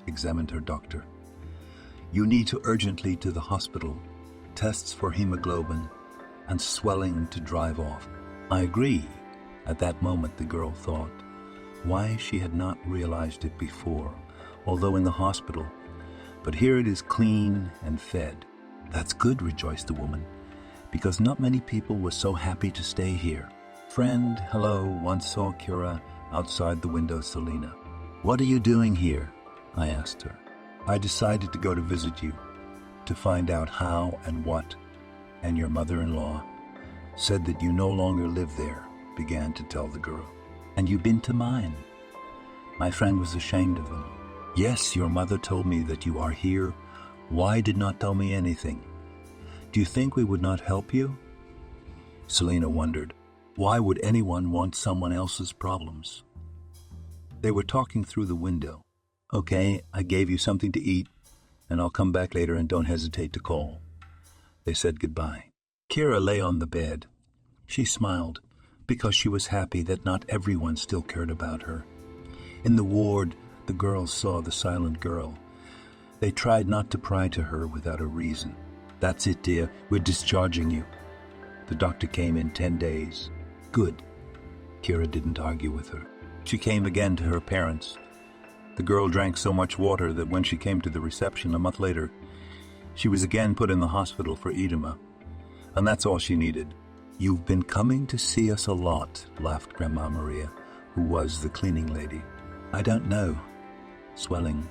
examined her doctor. "You need to urgently to the hospital. Tests for hemoglobin and swelling to drive off." "I agree." At that moment, the girl thought why she had not realized it before, although in the hospital. But here it is clean and fed. "That's good," rejoiced the woman, because not many people were so happy to stay here. "Friend, hello," once saw Kira outside the window Selena. "What are you doing here?" I asked her. "I decided to go to visit you, to find out how and what, and your mother-in-law said that you no longer live there," began to tell the girl. "And you've been to mine?" My friend was ashamed of them. "Yes, your mother told me that you are here. Why did not tell me anything? Do you think we would not help you?" Selena wondered. Why would anyone want someone else's problems? They were talking through the window. "Okay, I gave you something to eat, and I'll come back later and don't hesitate to call." They said goodbye. Kira lay on the bed. She smiled, because she was happy that not everyone still cared about her. In the ward, the girls saw the silent girl. They tried not to pry to her without a reason. "That's it, dear. We're discharging you." The doctor came in 10 days. "Good." Kira didn't argue with her. She came again to her parents. The girl drank so much water that when she came to the reception a month later, she was again put in the hospital for edema. And that's all she needed. "You've been coming to see us a lot," laughed Grandma Maria, who was the cleaning lady. "I don't know." Swelling.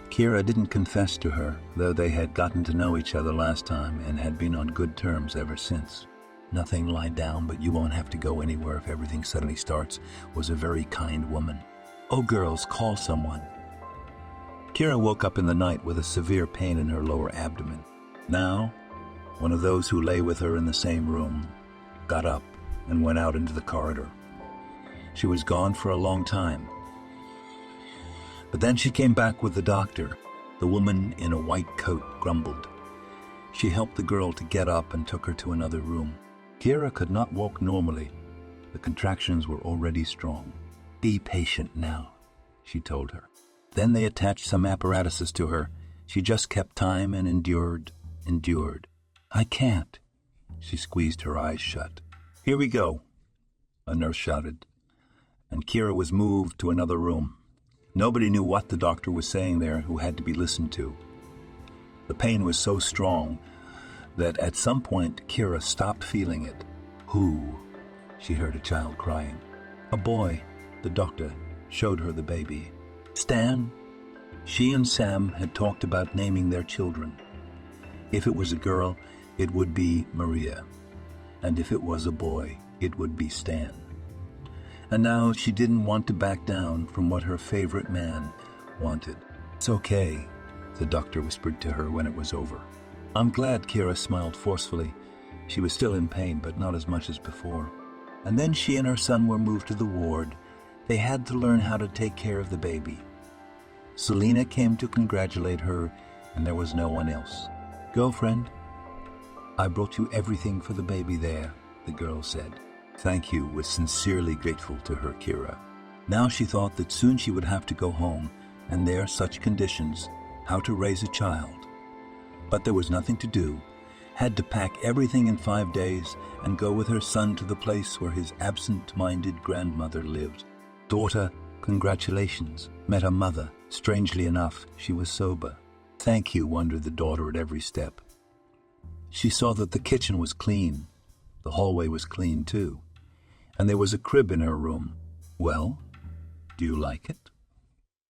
Kira didn't confess to her, though they had gotten to know each other last time and had been on good terms ever since. "Nothing, lie down, but you won't have to go anywhere if everything suddenly starts," was a very kind woman. "Oh, girls, call someone." Kira woke up in the night with a severe pain in her lower abdomen. Now, one of those who lay with her in the same room got up and went out into the corridor. She was gone for a long time. But then she came back with the doctor. The woman in a white coat grumbled. She helped the girl to get up and took her to another room. Kira could not walk normally. The contractions were already strong. "Be patient now," she told her. Then they attached some apparatuses to her. She just kept time and endured. "I can't." She squeezed her eyes shut. "Here we go," a nurse shouted, and Kira was moved to another room. Nobody knew what the doctor was saying there who had to be listened to. The pain was so strong that at some point Kira stopped feeling it. "Who?" she heard a child crying. "A boy." The doctor showed her the baby. "Stan." She and Sam had talked about naming their children. If it was a girl, it would be Maria, and if it was a boy, it would be Stan. And now she didn't want to back down from what her favorite man wanted. "It's okay," the doctor whispered to her when it was over. "I'm glad," Kira smiled forcefully. She was still in pain, but not as much as before. And then she and her son were moved to the ward. They had to learn how to take care of the baby. Selena came to congratulate her, and there was no one else. "Girlfriend, I brought you everything for the baby there," the girl said. "Thank you," was sincerely grateful to her Kira. Now she thought that soon she would have to go home, and there, such conditions, how to raise a child. But there was nothing to do. Had to pack everything in 5 days and go with her son to the place where his absent-minded grandmother lived. Daughter, congratulations. Met a mother. Strangely enough, she was sober. Thank you, wondered the daughter at every step. She saw that the kitchen was clean. The hallway was clean, too. And there was a crib in her room. Well, do you like it?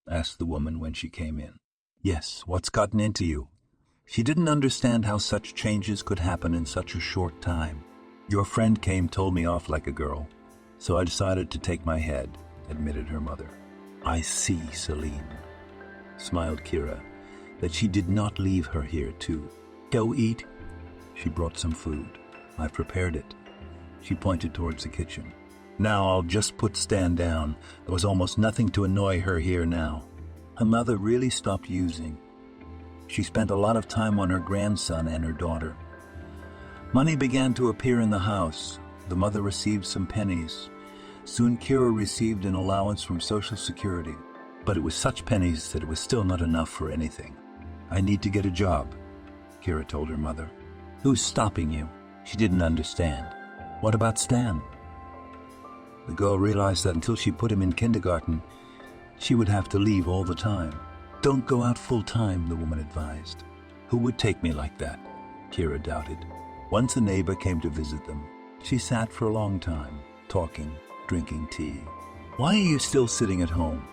Asked the woman when she came in. Yes, what's gotten into you? She didn't understand how such changes could happen in such a short time. Your friend told me off like a girl, so I decided to take my head, admitted her mother. I see, Celine, smiled Kira, that she did not leave her here too. Go eat. She brought some food. I've prepared it. She pointed towards the kitchen. Now I'll just put Stan down. There was almost nothing to annoy her here now. Her mother really stopped using. She spent a lot of time on her grandson and her daughter. Money began to appear in the house. The mother received some pennies. Soon Kira received an allowance from Social Security. But it was such pennies that it was still not enough for anything. I need to get a job, Kira told her mother. Who's stopping you? She didn't understand. What about Stan? The girl realized that until she put him in kindergarten, she would have to leave all the time. Don't go out full time, the woman advised. Who would take me like that? Kira doubted. Once a neighbor came to visit them. She sat for a long time, talking, drinking tea. Why are you still sitting at home?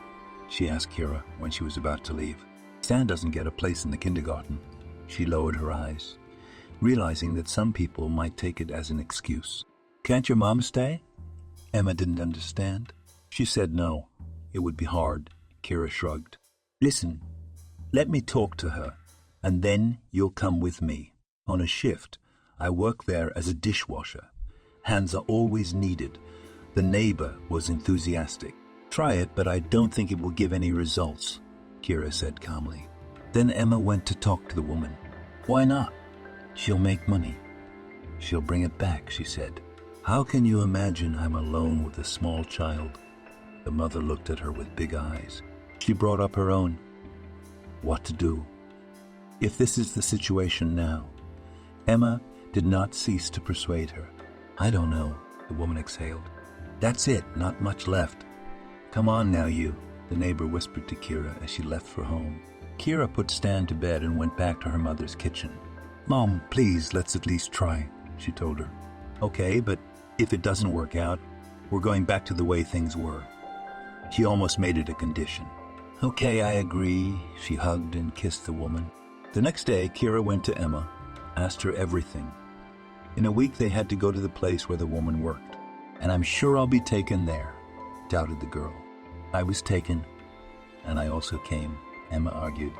She asked Kira when she was about to leave. Stan doesn't get a place in the kindergarten. She lowered her eyes, realizing that some people might take it as an excuse. Can't your mom stay? Emma didn't understand. She said no. It would be hard. Kira shrugged. Listen, let me talk to her, and then you'll come with me. On a shift, I work there as a dishwasher. Hands are always needed. The neighbor was enthusiastic. Try it, but I don't think it will give any results, Kira said calmly. Then Emma went to talk to the woman. Why not? She'll make money. She'll bring it back, she said. How can you imagine I'm alone with a small child? The mother looked at her with big eyes. She brought up her own. What to do? If this is the situation now, Emma did not cease to persuade her. I don't know, the woman exhaled. That's it, not much left. Come on now, you, the neighbor whispered to Kira as she left for home. Kira put Stan to bed and went back to her mother's kitchen. Mom, please, let's at least try, she told her. Okay, but if it doesn't work out, we're going back to the way things were. She almost made it a condition. Okay, I agree, she hugged and kissed the woman. The next day, Kira went to Emma, asked her everything. In a week, they had to go to the place where the woman worked. And I'm sure I'll be taken there, doubted the girl. I was taken, and I also came, Emma argued.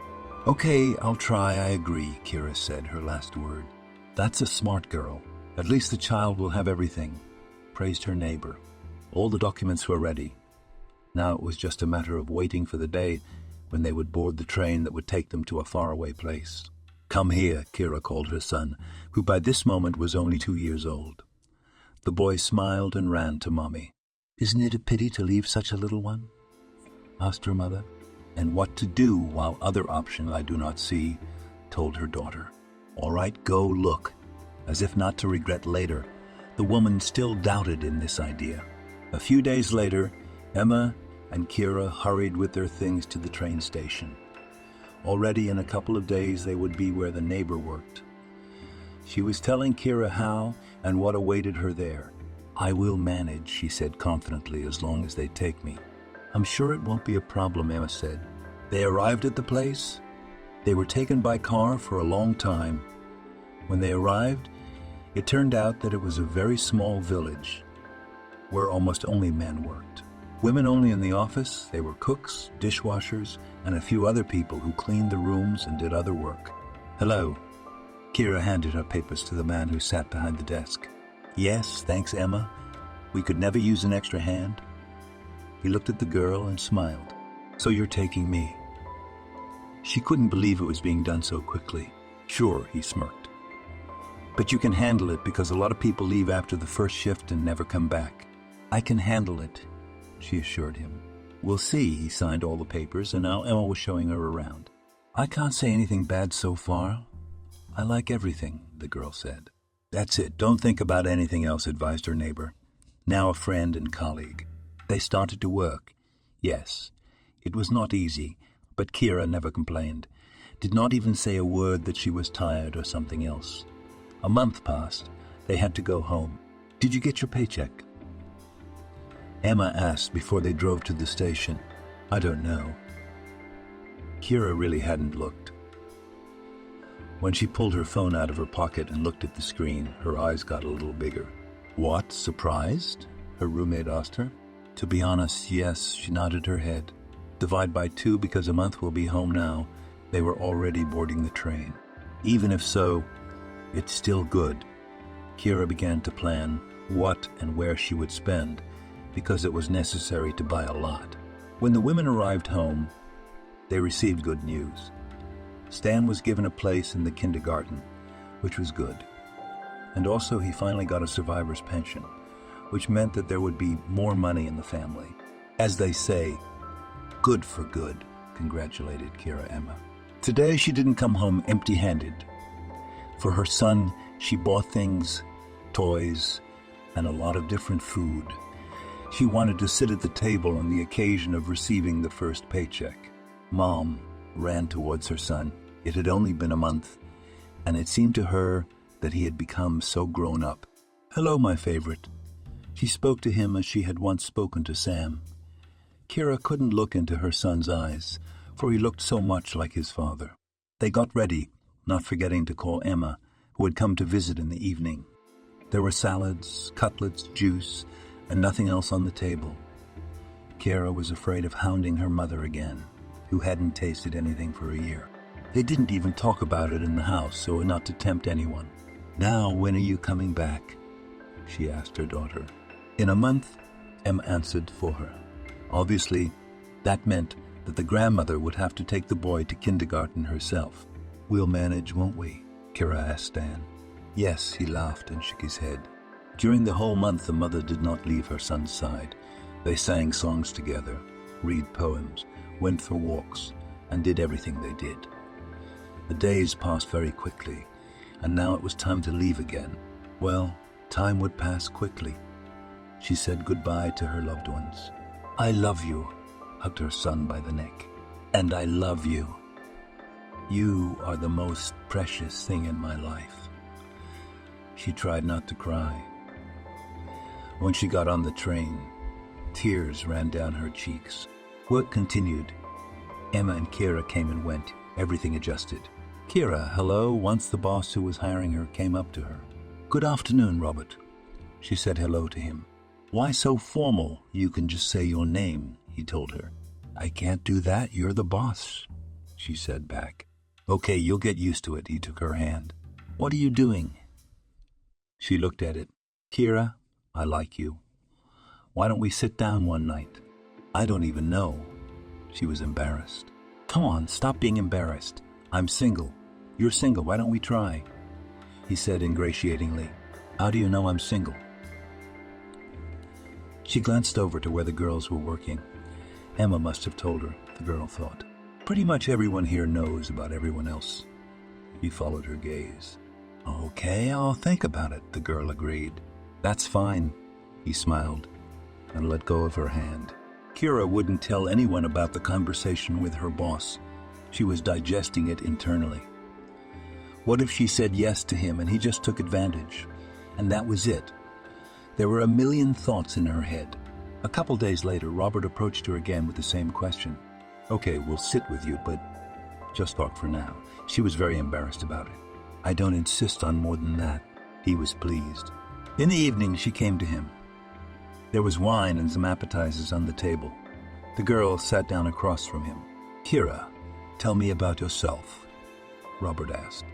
Okay, I'll try, I agree, Kira said, her last word. That's a smart girl. At least the child will have everything, praised her neighbor. All the documents were ready. Now it was just a matter of waiting for the day when they would board the train that would take them to a faraway place. Come here, Kira called her son, who by this moment was only 2 years old. The boy smiled and ran to Mommy. Isn't it a pity to leave such a little one? Asked her mother. And what to do while other options I do not see, told her daughter. All right, go look. As if not to regret later, the woman still doubted in this idea. A few days later, Emma and Kira hurried with their things to the train station. Already in a couple of days they would be where the neighbor worked. She was telling Kira how and what awaited her there. I will manage, she said confidently, as long as they take me. I'm sure it won't be a problem, Emma said. They arrived at the place. They were taken by car for a long time. When they arrived, it turned out that it was a very small village where almost only men worked. Women only in the office. They were cooks, dishwashers, and a few other people who cleaned the rooms and did other work. Hello. Kira handed her papers to the man who sat behind the desk. Yes, thanks, Emma. We could never use an extra hand. He looked at the girl and smiled. So you're taking me. She couldn't believe it was being done so quickly. Sure, he smirked. But you can handle it because a lot of people leave after the first shift and never come back. I can handle it, she assured him. We'll see. He signed all the papers, and now Emma was showing her around. I can't say anything bad so far. I like everything, the girl said. That's it. Don't think about anything else, advised her neighbor, now a friend and colleague. They started to work. Yes, it was not easy, but Kira never complained, did not even say a word that she was tired or something else. A month passed. They had to go home. Did you get your paycheck? Emma asked before they drove to the station. I don't know. Kira really hadn't looked. When she pulled her phone out of her pocket and looked at the screen, her eyes got a little bigger. What, surprised? Her roommate asked her. To be honest, yes, she nodded her head. Divide by 2 because a month will be home now. They were already boarding the train. Even if so, it's still good. Kira began to plan what and where she would spend, because it was necessary to buy a lot. When the women arrived home, they received good news. Stan was given a place in the kindergarten, which was good. And also he finally got a survivor's pension, which meant that there would be more money in the family. As they say, good for good, congratulated Kira Emma. Today she didn't come home empty-handed. For her son, she bought things, toys, and a lot of different food. She wanted to sit at the table on the occasion of receiving the first paycheck. Mom ran towards her son. It had only been a month, and it seemed to her that he had become so grown up. Hello, my favorite. She spoke to him as she had once spoken to Sam. Kira couldn't look into her son's eyes, for he looked so much like his father. They got ready, not forgetting to call Emma, who had come to visit in the evening. There were salads, cutlets, juice, and nothing else on the table. Kira was afraid of hounding her mother again, who hadn't tasted anything for a year. They didn't even talk about it in the house so as not to tempt anyone. Now, when are you coming back? She asked her daughter. In a month, Emma answered for her. Obviously, that meant that the grandmother would have to take the boy to kindergarten herself. We'll manage, won't we? Kira asked Stan. Yes, he laughed and shook his head. During the whole month, the mother did not leave her son's side. They sang songs together, read poems, went for walks, and did everything they did. The days passed very quickly, and now it was time to leave again. Well, time would pass quickly. She said goodbye to her loved ones. I love you, hugged her son by the neck. And I love you. You are the most precious thing in my life. She tried not to cry. When she got on the train, tears ran down her cheeks. Work continued. Emma and Kira came and went, everything adjusted. Kira, hello, once the boss who was hiring her came up to her. Good afternoon, Robert. She said hello to him. Why so formal? You can just say your name, he told her. I can't do that, you're the boss, she said back. Okay, you'll get used to it, he took her hand. What are you doing? She looked at it. Kira, I like you. Why don't we sit down one night? I don't even know. She was embarrassed. Come on, stop being embarrassed. I'm single. You're single, why don't we try? He said ingratiatingly. How do you know I'm single? She glanced over to where the girls were working. Emma must have told her, the girl thought. Pretty much everyone here knows about everyone else. He followed her gaze. Okay, I'll think about it, the girl agreed. That's fine, he smiled and let go of her hand. Kira wouldn't tell anyone about the conversation with her boss. She was digesting it internally. What if she said yes to him and he just took advantage? And that was it. There were a million thoughts in her head. A couple days later, Robert approached her again with the same question. Okay, we'll sit with you, but just talk for now. She was very embarrassed about it. I don't insist on more than that. He was pleased. In the evening, she came to him. There was wine and some appetizers on the table. The girl sat down across from him. Kira, tell me about yourself, Robert asked.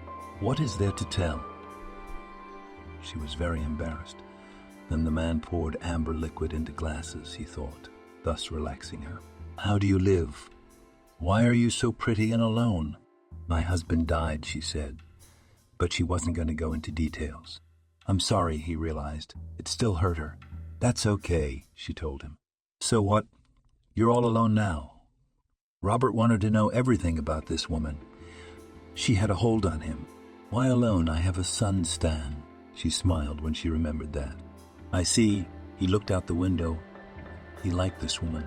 What is there to tell? She was very embarrassed. Then the man poured amber liquid into glasses, he thought, thus relaxing her. How do you live? Why are you so pretty and alone? My husband died, she said, but she wasn't going to go into details. I'm sorry, he realized. It still hurt her. That's okay, she told him. So what? You're all alone now. Robert wanted to know everything about this woman. She had a hold on him. Why alone? I have a son, Stan. She smiled when she remembered that. I see. He looked out the window. He liked this woman.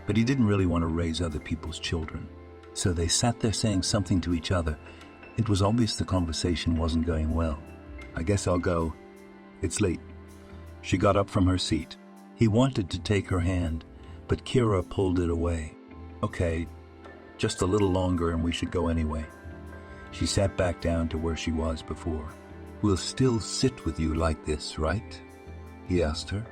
But he didn't really want to raise other people's children. So they sat there saying something to each other. It was obvious the conversation wasn't going well. I guess I'll go. It's late. She got up from her seat. He wanted to take her hand, but Kira pulled it away. Okay, just a little longer and we should go anyway. She sat back down to where she was before. We'll still sit with you like this, right? He asked her.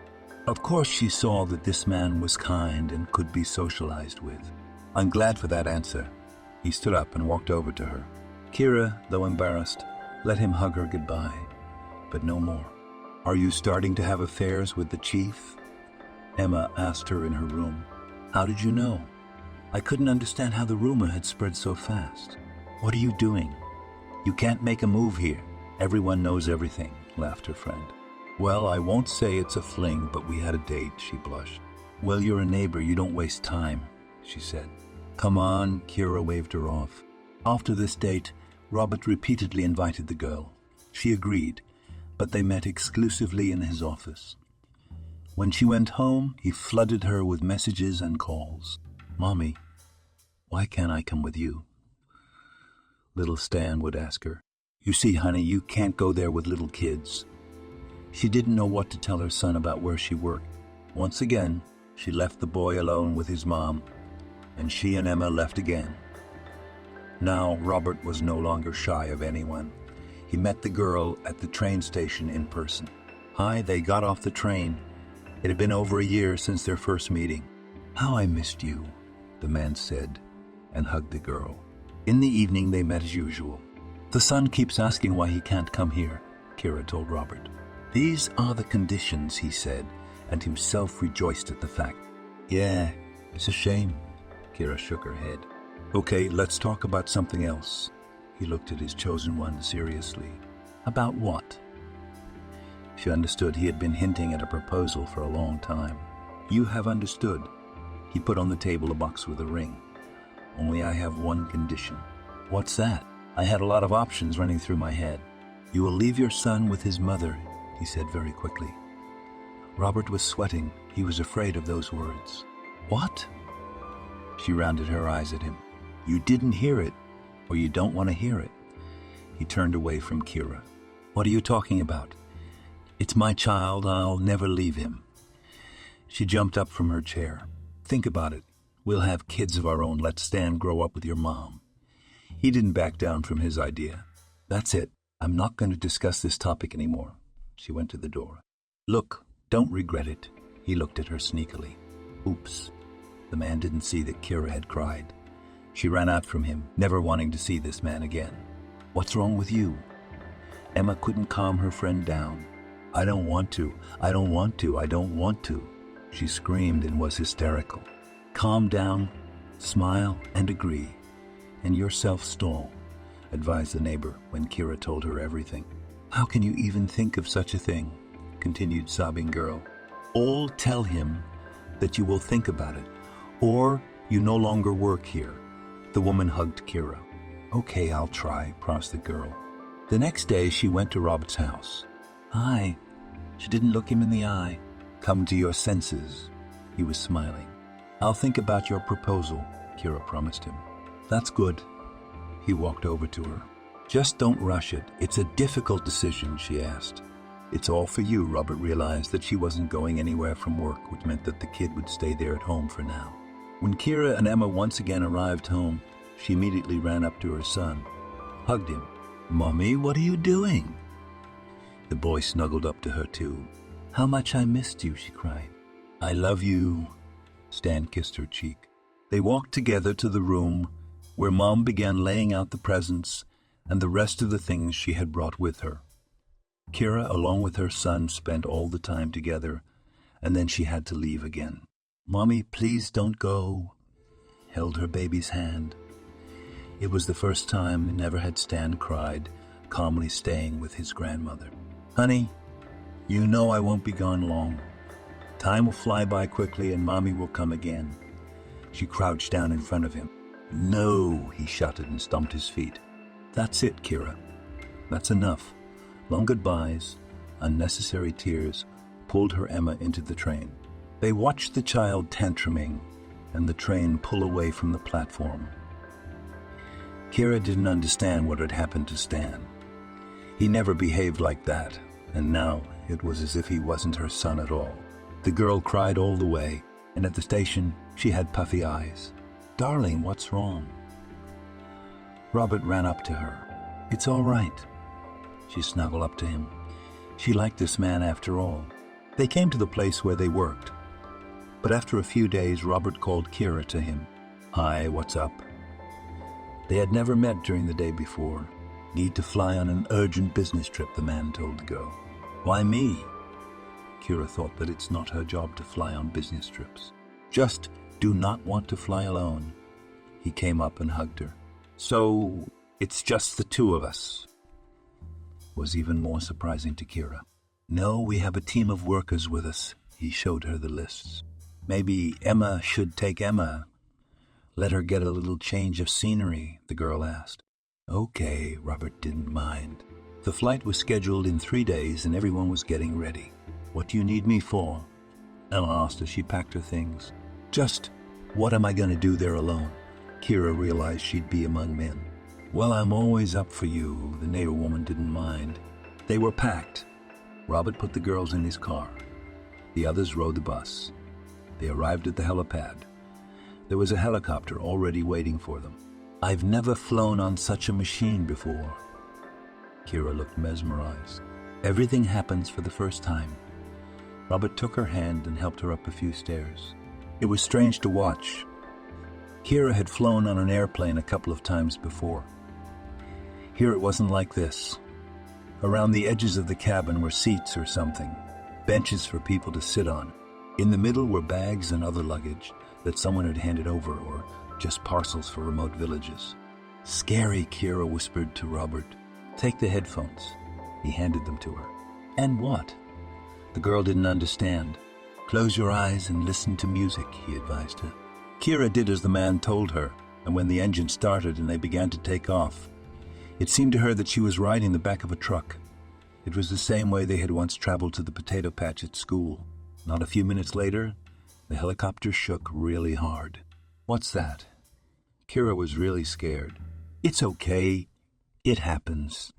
Of course she saw that this man was kind and could be socialized with. I'm glad for that answer. He stood up and walked over to her. Kira, though embarrassed, let him hug her goodbye, but no more. Are you starting to have affairs with the chief? Emma asked her in her room. How did you know? I couldn't understand how the rumor had spread so fast. What are you doing? You can't make a move here. Everyone knows everything, laughed her friend. Well, I won't say it's a fling, but we had a date, she blushed. Well, you're a neighbor, you don't waste time, she said. Come on, Kira waved her off. After this date, Robert repeatedly invited the girl. She agreed, but they met exclusively in his office. When she went home, he flooded her with messages and calls. Mommy, why can't I come with you? Little Stan would ask her. You see, honey, you can't go there with little kids. She didn't know what to tell her son about where she worked. Once again, she left the boy alone with his mom, and she and Emma left again. Now, Robert was no longer shy of anyone. He met the girl at the train station in person. Hi, they got off the train. It had been over a year since their first meeting. How I missed you, the man said, and hugged the girl. In the evening, they met as usual. The son keeps asking why he can't come here, Kira told Robert. These are the conditions, he said, and himself rejoiced at the fact. Yeah, it's a shame, Kira shook her head. Okay, let's talk about something else. He looked at his chosen one seriously. About what? She understood he had been hinting at a proposal for a long time. You have understood. He put on the table a box with a ring. Only I have one condition. What's that? I had a lot of options running through my head. You will leave your son with his mother, he said very quickly. Robert was sweating. He was afraid of those words. What? She rounded her eyes at him. You didn't hear it, or you don't want to hear it. He turned away from Kira. What are you talking about? It's my child. I'll never leave him. She jumped up from her chair. Think about it. We'll have kids of our own. Let Stan grow up with your mom. He didn't back down from his idea. That's it. I'm not going to discuss this topic anymore. She went to the door. Look, don't regret it. He looked at her sneakily. Oops. The man didn't see that Kira had cried. She ran out from him, never wanting to see this man again. What's wrong with you? Emma couldn't calm her friend down. I don't want to. I don't want to. I don't want to. She screamed and was hysterical. Calm down, smile, and agree. And yourself stall, advised the neighbor when Kira told her everything. How can you even think of such a thing? Continued sobbing girl. All tell him that you will think about it, or you no longer work here. The woman hugged Kira. Okay, I'll try, promised the girl. The next day she went to Robert's house. Hi. She didn't look him in the eye. Come to your senses. He was smiling. I'll think about your proposal, Kira promised him. That's good. He walked over to her. Just don't rush it. It's a difficult decision, she asked. It's all for you, Robert realized that she wasn't going anywhere from work, which meant that the kid would stay there at home for now. When Kira and Emma once again arrived home, she immediately ran up to her son, hugged him. Mommy, what are you doing? The boy snuggled up to her too. How much I missed you, she cried. I love you. Stan kissed her cheek. They walked together to the room where Mom began laying out the presents and the rest of the things she had brought with her. Kira, along with her son, spent all the time together, and then she had to leave again. Mommy, please don't go, held her baby's hand. It was the first time never had Stan cried, calmly staying with his grandmother. Honey, you know I won't be gone long. Time will fly by quickly and Mommy will come again. She crouched down in front of him. "No," he shouted and stomped his feet. "That's it, Kira. That's enough." Long goodbyes, unnecessary tears, pulled her Emma into the train. They watched the child tantruming and the train pull away from the platform. Kira didn't understand what had happened to Stan. He never behaved like that, and now it was as if he wasn't her son at all. The girl cried all the way, and at the station she had puffy eyes. "Darling, what's wrong?" Robert ran up to her. "It's all right." She snuggled up to him. She liked this man after all. They came to the place where they worked. But after a few days, Robert called Kira to him. "Hi, what's up?" They had never met during the day before. "Need to fly on an urgent business trip," the man told the girl. "Why me?" Kira thought that it's not her job to fly on business trips. "Just do not want to fly alone." He came up and hugged her. "So, it's just the two of us?" Was even more surprising to Kira. "No, we have a team of workers with us." He showed her the lists. "Maybe Emma should take Emma. Let her get a little change of scenery," the girl asked. "Okay," Robert didn't mind. The flight was scheduled in 3 days and everyone was getting ready. "What do you need me for?" Emma asked as she packed her things. "Just, what am I going to do there alone?" Kira realized she'd be among men. "Well, I'm always up for you." The neighbor woman didn't mind. They were packed. Robert put the girls in his car. The others rode the bus. They arrived at the helipad. There was a helicopter already waiting for them. "I've never flown on such a machine before." Kira looked mesmerized. Everything happens for the first time. Robert took her hand and helped her up a few stairs. It was strange to watch. Kira had flown on an airplane a couple of times before. Here it wasn't like this. Around the edges of the cabin were seats or something, benches for people to sit on. In the middle were bags and other luggage that someone had handed over, or just parcels for remote villages. "Scary," Kira whispered to Robert. "Take the headphones." He handed them to her. "And what?" The girl didn't understand. "Close your eyes and listen to music," he advised her. Kira did as the man told her, and when the engine started and they began to take off, it seemed to her that she was riding the back of a truck. It was the same way they had once traveled to the potato patch at school. Not a few minutes later, the helicopter shook really hard. "What's that?" Kira was really scared. "It's okay. It happens,"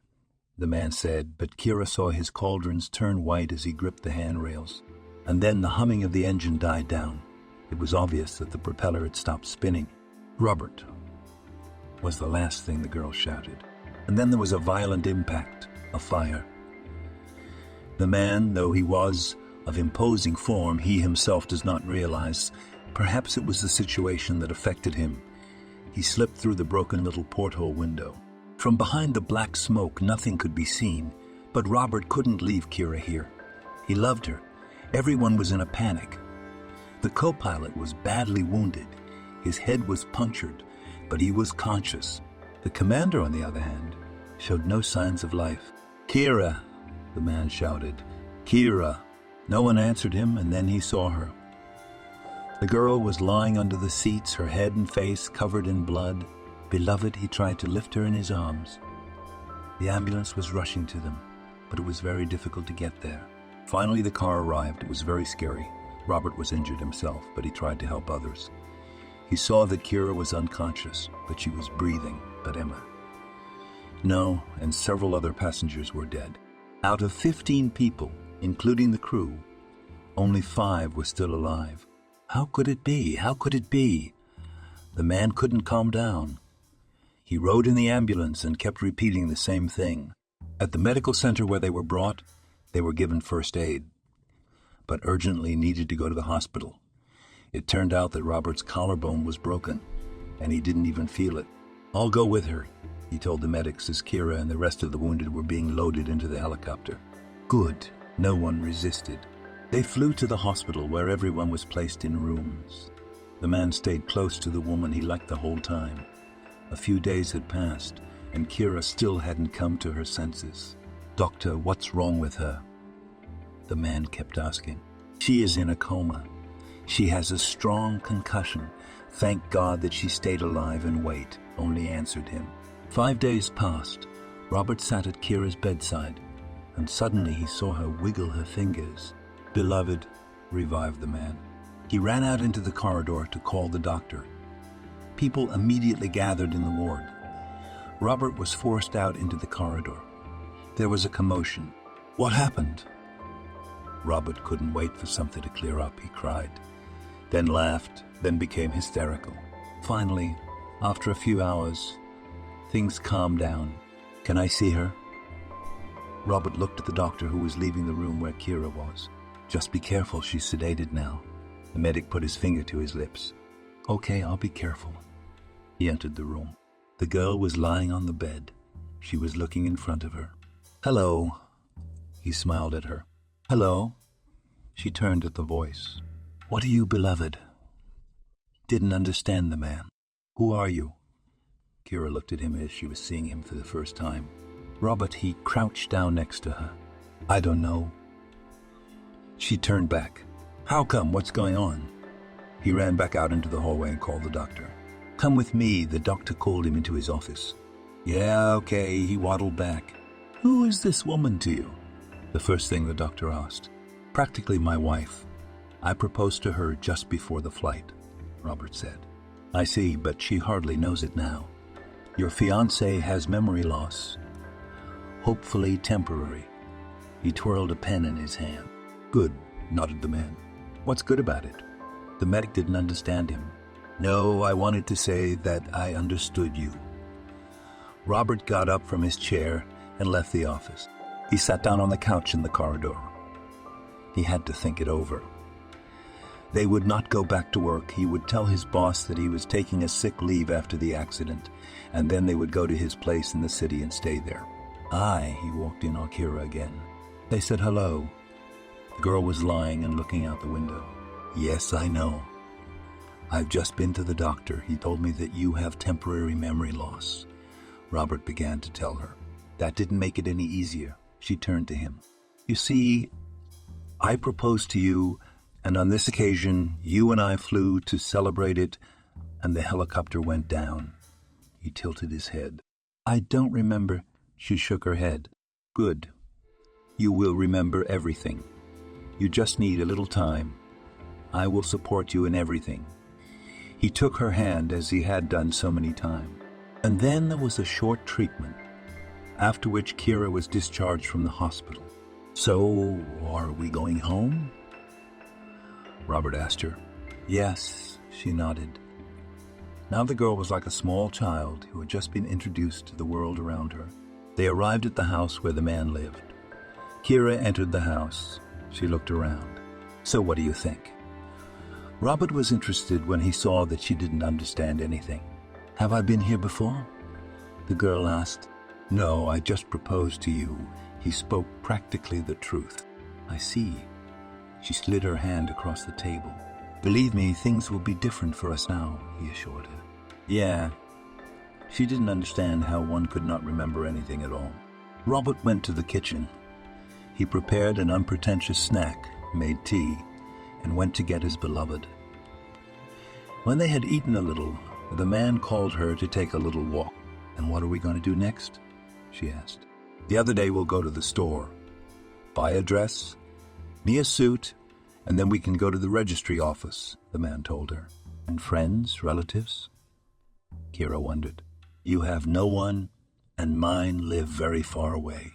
the man said, but Kira saw his cauldrons turn white as he gripped the handrails. And then the humming of the engine died down. It was obvious that the propeller had stopped spinning. "Robert," was the last thing the girl shouted. And then there was a violent impact, a fire. The man, though he was of imposing form, he himself does not realize. Perhaps it was the situation that affected him. He slipped through the broken little porthole window. From behind the black smoke, nothing could be seen, but Robert couldn't leave Kira here. He loved her. Everyone was in a panic. The co-pilot was badly wounded. His head was punctured, but he was conscious. The commander, on the other hand, showed no signs of life. "Kira!" the man shouted. "Kira!" No one answered him, and then he saw her. The girl was lying under the seats, her head and face covered in blood. Beloved, he tried to lift her in his arms. The ambulance was rushing to them, but it was very difficult to get there. Finally, the car arrived. It was very scary. Robert was injured himself, but he tried to help others. He saw that Kira was unconscious, but she was breathing. But Emma? No, and several other passengers were dead. Out of 15 people, including the crew, only 5 were still alive. How could it be? How could it be? The man couldn't calm down. He rode in the ambulance and kept repeating the same thing. At the medical center where they were brought, they were given first aid, but urgently needed to go to the hospital. It turned out that Robert's collarbone was broken, and he didn't even feel it. "I'll go with her," he told the medics as Kira and the rest of the wounded were being loaded into the helicopter. Good. No one resisted. They flew to the hospital where everyone was placed in rooms. The man stayed close to the woman he liked the whole time. A few days had passed, and Kira still hadn't come to her senses. "Doctor, what's wrong with her?" The man kept asking. "She is in a coma. She has a strong concussion. Thank God that she stayed alive, and wait only answered him. 5 days passed. Robert sat at Kira's bedside, and suddenly he saw her wiggle her fingers. "Beloved," revived the man. He ran out into the corridor to call the doctor. People immediately gathered in the ward. Robert was forced out into the corridor. There was a commotion. "What happened?" Robert couldn't wait for something to clear up. He cried, then laughed, then became hysterical. Finally, after a few hours, things calmed down. "Can I see her?" Robert looked at the doctor, who was leaving the room where Kira was. "Just be careful, she's sedated now." The medic put his finger to his lips. "Okay, I'll be careful." He entered the room. The girl was lying on the bed. She was looking in front of her. "Hello." He smiled at her. "Hello." She turned at the voice. "What are you, beloved?" Didn't understand the man. "Who are you?" Kira looked at him as she was seeing him for the first time. Robert, he crouched down next to her. "I don't know." She turned back. "How come? What's going on?" He ran back out into the hallway and called the doctor. "Come with me," the doctor called him into his office. "Yeah, okay," he waddled back. "Who is this woman to you?" The first thing the doctor asked. "Practically my wife. I proposed to her just before the flight," Robert said. "I see, but she hardly knows it now. Your fiancé has memory loss. Hopefully temporary." He twirled a pen in his hand. "Good," nodded the man. "What's good about it?" The medic didn't understand him. "No, I wanted to say that I understood you." Robert got up from his chair and left the office. He sat down on the couch in the corridor. He had to think it over. They would not go back to work. He would tell his boss that he was taking a sick leave after the accident, and then they would go to his place in the city and stay there. He walked in on Kira again. They said hello. The girl was lying and looking out the window. "Yes, I know. I've just been to the doctor. He told me that you have temporary memory loss." Robert began to tell her. That didn't make it any easier. She turned to him. "You see, I proposed to you, and on this occasion, you and I flew to celebrate it, and the helicopter went down." He tilted his head. "I don't remember." She shook her head. "Good. You will remember everything. You just need a little time. I will support you in everything." He took her hand as he had done so many times. And then there was a short treatment, after which Kira was discharged from the hospital. "So, are we going home?" Robert asked her. "Yes," she nodded. Now the girl was like a small child who had just been introduced to the world around her. They arrived at the house where the man lived. Kira entered the house. She looked around. "So what do you think?" Robert was interested when he saw that she didn't understand anything. "Have I been here before?" The girl asked. "No, I just proposed to you." He spoke practically the truth. "I see." She slid her hand across the table. "Believe me, things will be different for us now," he assured her. "Yeah." She didn't understand how one could not remember anything at all. Robert went to the kitchen. He prepared an unpretentious snack, made tea, and went to get his beloved. When they had eaten a little, the man called her to take a little walk. "And what are we going to do next?" she asked. "The other day we'll go to the store, buy a dress, me a suit, and then we can go to the registry office," the man told her. "And friends, relatives?" Kira wondered. "You have no one, and mine live very far away.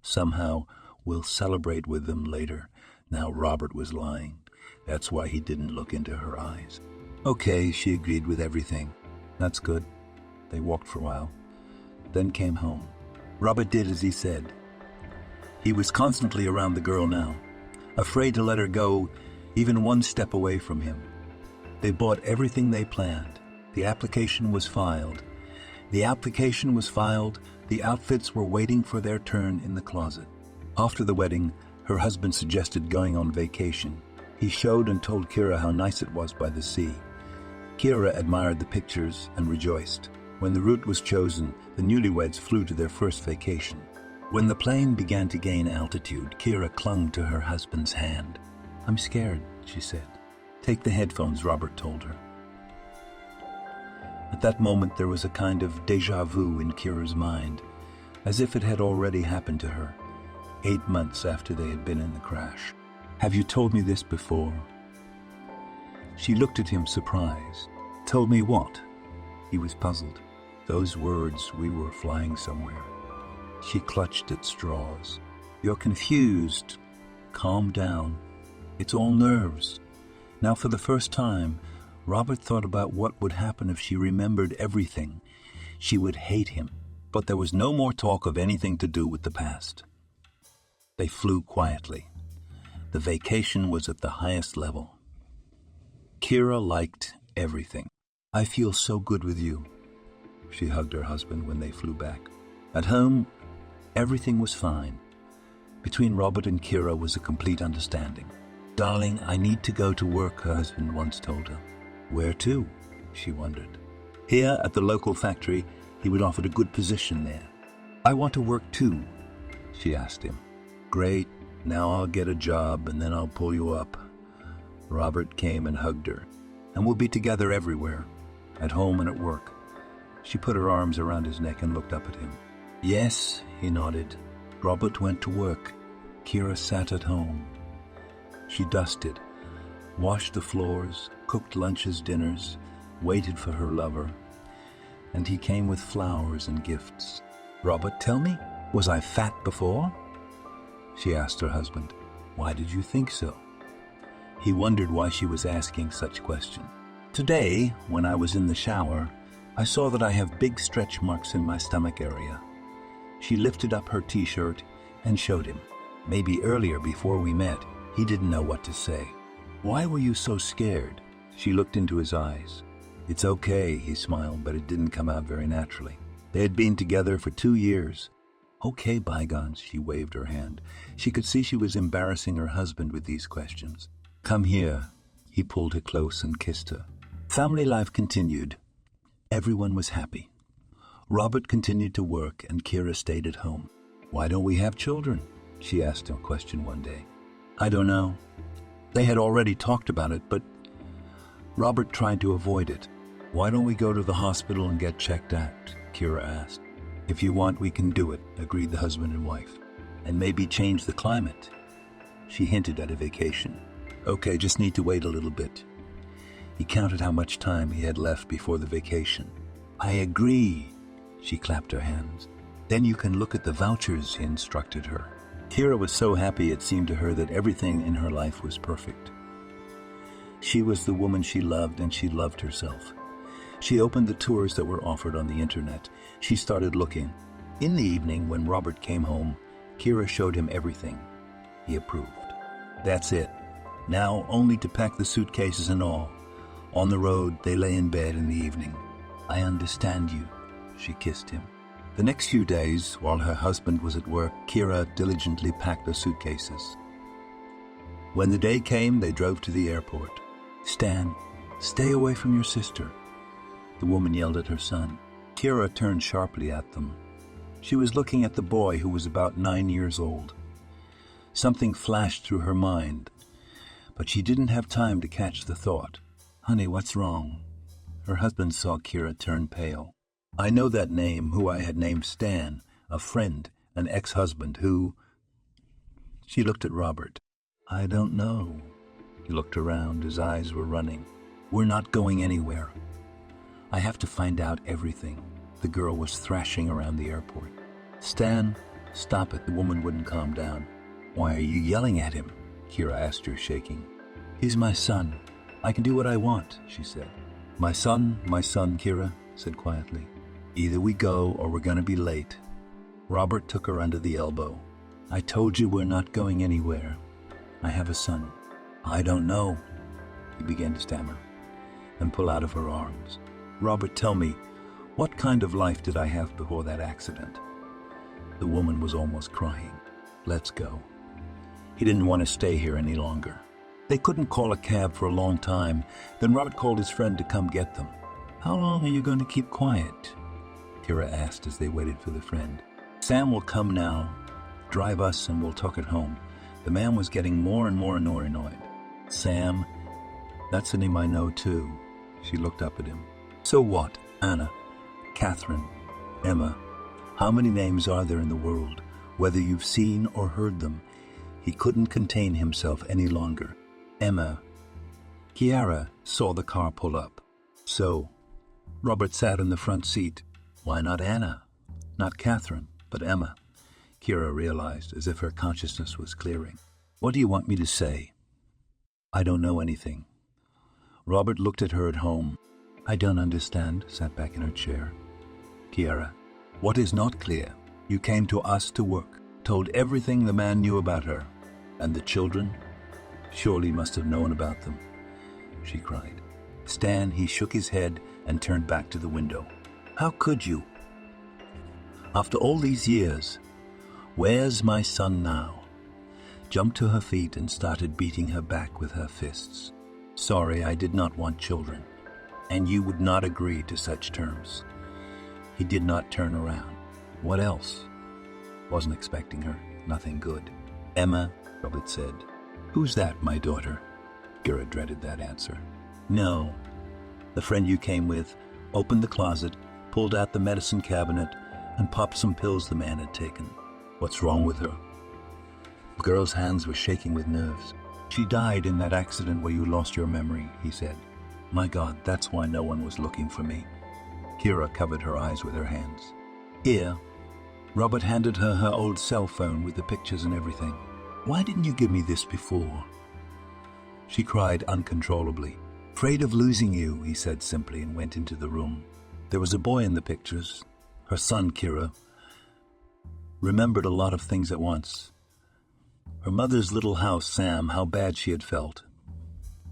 Somehow we'll celebrate with them later." Now Robert was lying. That's why he didn't look into her eyes. "Okay," she agreed with everything. "That's good." They walked for a while, then came home. Robert did as he said. He was constantly around the girl now, afraid to let her go even one step away from him. They bought everything they planned. The application was filed. The outfits were waiting for their turn in the closet. After the wedding, her husband suggested going on vacation. He showed and told Kira how nice it was by the sea. Kira admired the pictures and rejoiced. When the route was chosen, the newlyweds flew to their first vacation. When the plane began to gain altitude, Kira clung to her husband's hand. "I'm scared," she said. "Take the headphones," Robert told her. At that moment, there was a kind of déjà vu in Kira's mind, as if it had already happened to her, 8 months after they had been in the crash. "Have you told me this before?" She looked at him surprised. "Told me what?" He was puzzled. Those words, "we were flying somewhere." She clutched at straws. "You're confused. Calm down. It's all nerves." Now, for the first time, Robert thought about what would happen if she remembered everything. She would hate him. But there was no more talk of anything to do with the past. They flew quietly. The vacation was at the highest level. Kira liked everything. "I feel so good with you," she hugged her husband when they flew back. At home, everything was fine. Between Robert and Kira was a complete understanding. "Darling, I need to go to work," her husband once told her. "Where to?" she wondered. Here at the local factory, he would offer a good position there. "I want to work too," she asked him. "Great, now I'll get a job and then I'll pull you up." Robert came and hugged her. "And we'll be together everywhere, at home and at work." She put her arms around his neck and looked up at him. "Yes," he nodded. Robert went to work. Kira sat at home. She dusted, washed the floors, cooked lunches, dinners, waited for her lover, and he came with flowers and gifts. "Robert, tell me, was I fat before?" she asked her husband. "Why did you think so?" He wondered why she was asking such questions. "Today, when I was in the shower, I saw that I have big stretch marks in my stomach area." She lifted up her t-shirt and showed him. Maybe earlier, before we met, he didn't know what to say. "Why were you so scared?" She looked into his eyes. "It's okay," he smiled, but it didn't come out very naturally. They had been together for 2 years. "Okay, bygones," she waved her hand. She could see she was embarrassing her husband with these questions. "Come here." He pulled her close and kissed her. Family life continued. Everyone was happy. Robert continued to work and Kira stayed at home. "Why don't we have children?" she asked him a question one day. "I don't know." They had already talked about it, but Robert tried to avoid it. "Why don't we go to the hospital and get checked out?" Kira asked. "If you want, we can do it," agreed the husband and wife. "And maybe change the climate." She hinted at a vacation. "Okay, just need to wait a little bit." He counted how much time he had left before the vacation. "I agree." She clapped her hands. "Then you can look at the vouchers," he instructed her. Kira was so happy it seemed to her that everything in her life was perfect. She was the woman she loved and she loved herself. She opened the tours that were offered on the internet. She started looking. In the evening, when Robert came home, Kira showed him everything. He approved. "That's it. Now only to pack the suitcases and all." On the road, they lay in bed in the evening. "I understand you." She kissed him. The next few days, while her husband was at work, Kira diligently packed the suitcases. When the day came, they drove to the airport. "Stan, stay away from your sister," the woman yelled at her son. Kira turned sharply at them. She was looking at the boy who was about 9 years old. Something flashed through her mind, but she didn't have time to catch the thought. "Honey, what's wrong?" Her husband saw Kira turn pale. "I know that name, who I had named Stan, a friend, an ex-husband who—" She looked at Robert. "I don't know." He looked around, his eyes were running. "We're not going anywhere. I have to find out everything." The girl was thrashing around the airport. "Stan, stop it," the woman wouldn't calm down. "Why are you yelling at him?" Kira asked her, shaking. "He's my son. I can do what I want," she said. My son, Kira said quietly. "Either we go or we're going to be late." Robert took her under the elbow. "I told you we're not going anywhere. I have a son." "I don't know," he began to stammer, and pull out of her arms. "Robert, tell me, what kind of life did I have before that accident?" The woman was almost crying. "Let's go." He didn't want to stay here any longer. They couldn't call a cab for a long time. Then Robert called his friend to come get them. "How long are you going to keep quiet?" Kira asked as they waited for the friend. "Sam will come now, drive us, and we'll talk at home." The man was getting more and more annoyed. "Sam, that's the name I know too." She looked up at him. "So what? Anna, Catherine, Emma. How many names are there in the world? Whether you've seen or heard them, he couldn't contain himself any longer. Emma. Kiara saw the car pull up. So, Robert sat in the front seat. Why not Anna? Not Catherine, but Emma. Kira realized, as if her consciousness was clearing. What do you want me to say? I don't know anything. Robert looked at her at home. I don't understand, sat back in her chair. Kiara. What is not clear? You came to us to work, told everything the man knew about her. And the children? Surely must have known about them. She cried. Stan, he shook his head and turned back to the window. How could you? After all these years, where's my son now? Jumped to her feet and started beating her back with her fists. Sorry, I did not want children, and you would not agree to such terms. He did not turn around. What else? Wasn't expecting her. Nothing good. Emma, Robert said. Who's that, my daughter? Kira dreaded that answer. No. The friend you came with opened the closet, pulled out the medicine cabinet, and popped some pills the man had taken. What's wrong with her? The girl's hands were shaking with nerves. She died in that accident where you lost your memory, he said. My God, that's why no one was looking for me. Kira covered her eyes with her hands. Here, Robert handed her her old cell phone with the pictures and everything. Why didn't you give me this before? She cried uncontrollably. Afraid of losing you, he said simply, and went into the room. There was a boy in the pictures. Her son, Kira, remembered a lot of things at once. Her mother's little house, Sam, how bad she had felt.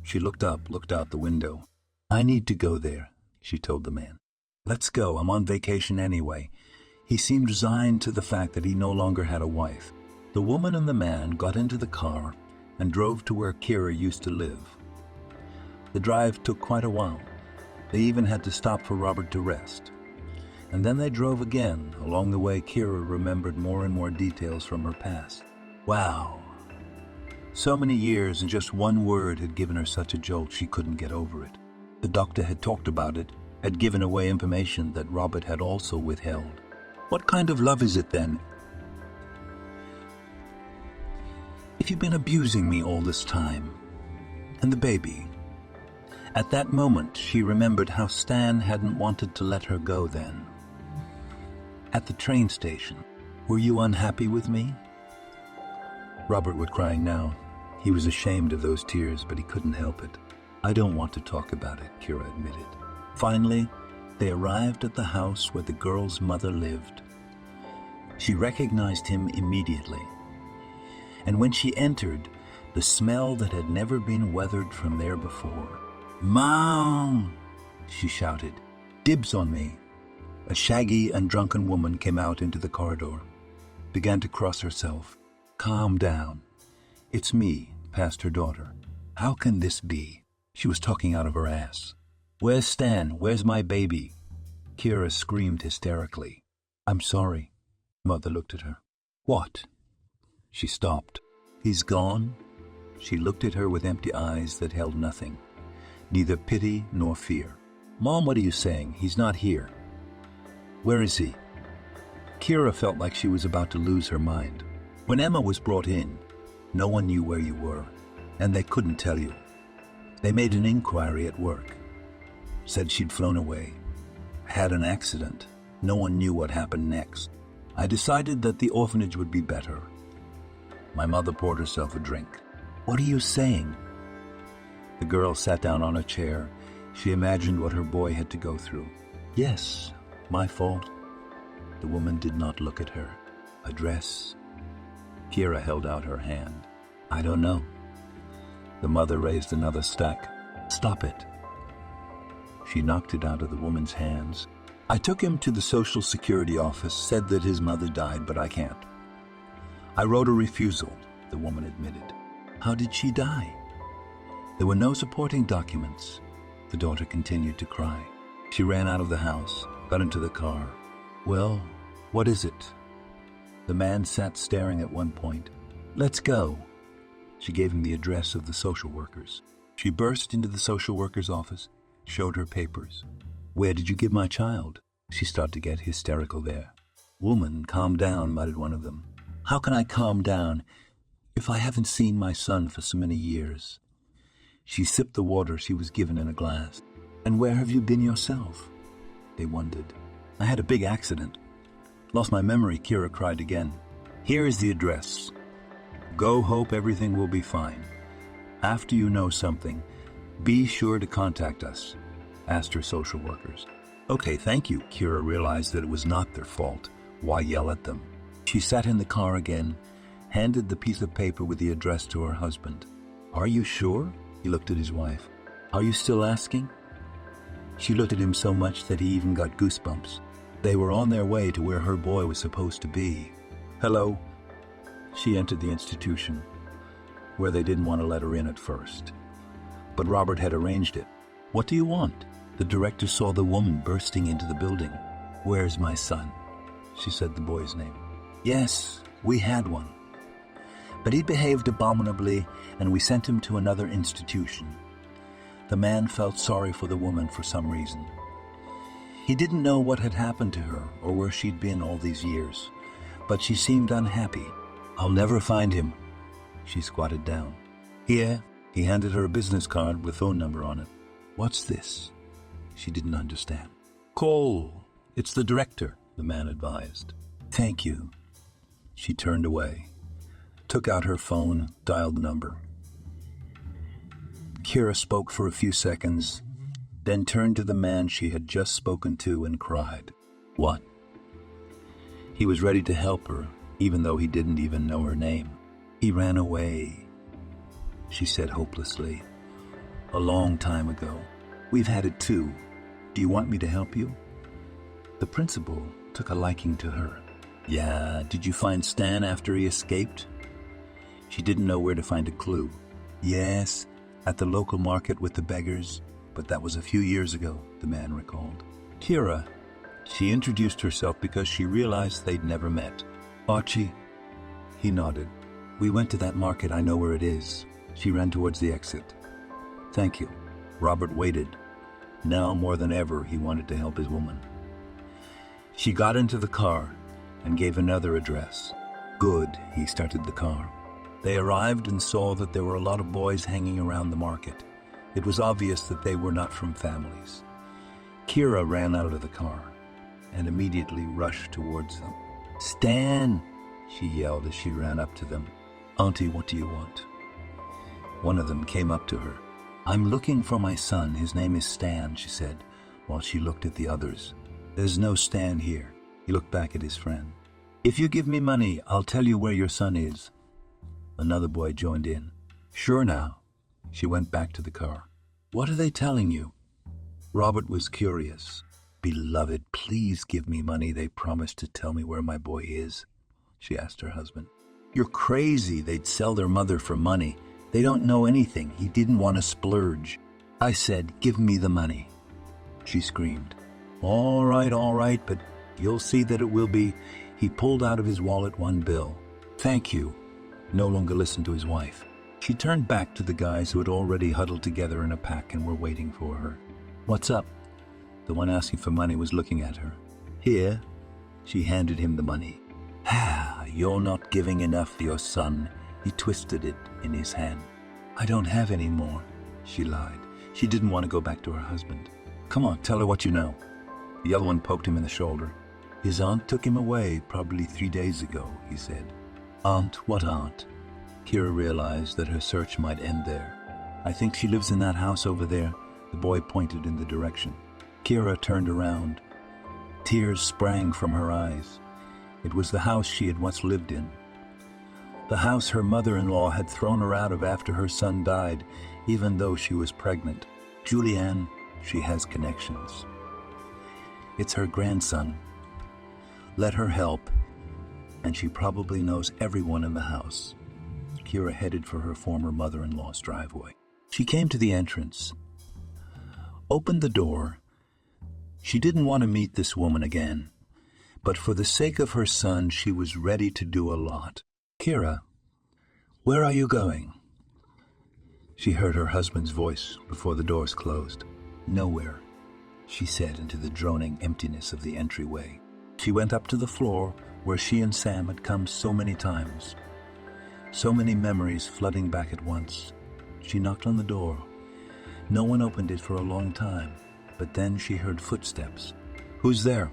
She looked up, looked out the window. I need to go there, she told the man. Let's go, I'm on vacation anyway. He seemed resigned to the fact that he no longer had a wife. The woman and the man got into the car and drove to where Kira used to live. The drive took quite a while. They even had to stop for Robert to rest. And then they drove again. Along the way, Kira remembered more and more details from her past. Wow. So many years and just one word had given her such a jolt she couldn't get over it. The doctor had talked about it, had given away information that Robert had also withheld. What kind of love is it then? If you've been abusing me all this time, and the baby. At that moment, she remembered how Stan hadn't wanted to let her go then. At the train station, were you unhappy with me? Robert was crying now. He was ashamed of those tears, but he couldn't help it. I don't want to talk about it, Kira admitted. Finally, they arrived at the house where the girl's mother lived. She recognized him immediately. And when she entered, the smell that had never been weathered from there before. Mom! She shouted. Dibs on me. A shaggy and drunken woman came out into the corridor, began to cross herself. Calm down. It's me, passed her daughter. How can this be? She was talking out of her ass. Where's Stan? Where's my baby? Kira screamed hysterically. I'm sorry. Mother looked at her. What? She stopped. He's gone? She looked at her with empty eyes that held nothing, neither pity nor fear. Mom, what are you saying? He's not here. Where is he? Kira felt like she was about to lose her mind. When Emma was brought in, no one knew where you were, and they couldn't tell you. They made an inquiry at work. Said she'd flown away. Had an accident. No one knew what happened next. I decided that the orphanage would be better. My mother poured herself a drink. What are you saying? The girl sat down on a chair. She imagined what her boy had to go through. Yes, my fault. The woman did not look at her. A dress. Kira held out her hand. I don't know. The mother raised another stack. Stop it. She knocked it out of the woman's hands. I took him to the Social Security office, said that his mother died, but I can't. I wrote a refusal, the woman admitted. How did she die? There were no supporting documents. The daughter continued to cry. She ran out of the house, got into the car. Well, what is it? The man sat staring at one point. Let's go. She gave him the address of the social workers. She burst into the social worker's office, showed her papers. Where did you give my child? She started to get hysterical there. Woman, calm down, muttered one of them. How can I calm down if I haven't seen my son for so many years? She sipped the water she was given in a glass. And where have you been yourself? They wondered. I had a big accident. Lost my memory, Kira cried again. Here is the address. Go, hope everything will be fine. After you know something, be sure to contact us, asked her social workers. Okay, thank you. Kira realized that it was not their fault. Why yell at them? She sat in the car again, handed the piece of paper with the address to her husband. Are you sure? He looked at his wife. Are you still asking? She looked at him so much that he even got goosebumps. They were on their way to where her boy was supposed to be. Hello. She entered the institution, where they didn't want to let her in at first. But Robert had arranged it. What do you want? The director saw the woman bursting into the building. Where's my son? She said the boy's name. Yes, we had one. But he behaved abominably, and we sent him to another institution. The man felt sorry for the woman for some reason. He didn't know what had happened to her or where she'd been all these years, but she seemed unhappy. I'll never find him. She squatted down. Here, he handed her a business card with a phone number on it. What's this? She didn't understand. Call. It's the director, the man advised. Thank you. She turned away, took out her phone, dialed the number. Kira spoke for a few seconds, then turned to the man she had just spoken to and cried. What? He was ready to help her, even though he didn't even know her name. He ran away, she said hopelessly. A long time ago. We've had it too. Do you want me to help you? The principal took a liking to her. Yeah, did you find Stan after he escaped? She didn't know where to find a clue. Yes, at the local market with the beggars, but that was a few years ago, the man recalled. Kira, she introduced herself because she realized they'd never met. Archie, he nodded. We went to that market, I know where it is. She ran towards the exit. Thank you. Robert waited. Now more than ever, he wanted to help his woman. She got into the car and gave another address. Good, he started the car. They arrived and saw that there were a lot of boys hanging around the market. It was obvious that they were not from families. Kira ran out of the car and immediately rushed towards them. Stan, she yelled as she ran up to them. Auntie, what do you want? One of them came up to her. I'm looking for my son. His name is Stan, she said, while she looked at the others. There's no Stan here. He looked back at his friend. If you give me money, I'll tell you where your son is. Another boy joined in. Sure now. She went back to the car. What are they telling you? Robert was curious. Beloved, please give me money. They promised to tell me where my boy is, she asked her husband. You're crazy. They'd sell their mother for money. They don't know anything. He didn't want to splurge. I said, give me the money. She screamed. All right, but you'll see that it will be. He pulled out of his wallet one bill. Thank you. No longer listened to his wife. She turned back to the guys who had already huddled together in a pack and were waiting for her. What's up? The one asking for money was looking at her. Here. She handed him the money. You're not giving enough for your son. He twisted it in his hand. I don't have any more, she lied. She didn't want to go back to her husband. Come on, tell her what you know. The other one poked him in the shoulder. His aunt took him away probably 3 days ago, he said. Aunt? What aunt? Kira realized that her search might end there. I think she lives in that house over there. The boy pointed in the direction. Kira turned around. Tears sprang from her eyes. It was the house she had once lived in. The house her mother-in-law had thrown her out of after her son died, even though she was pregnant. Julianne, she has connections. It's her grandson. Let her help, and she probably knows everyone in the house. Kira headed for her former mother-in-law's driveway. She came to the entrance, opened the door. She didn't want to meet this woman again, but for the sake of her son, she was ready to do a lot. Kira, where are you going? She heard her husband's voice before the doors closed. Nowhere. she said into the droning emptiness of the entryway. She went up to the floor where she and Sam had come so many times. So many memories flooding back at once. She knocked on the door. No one opened it for a long time, but then she heard footsteps. "Who's there?"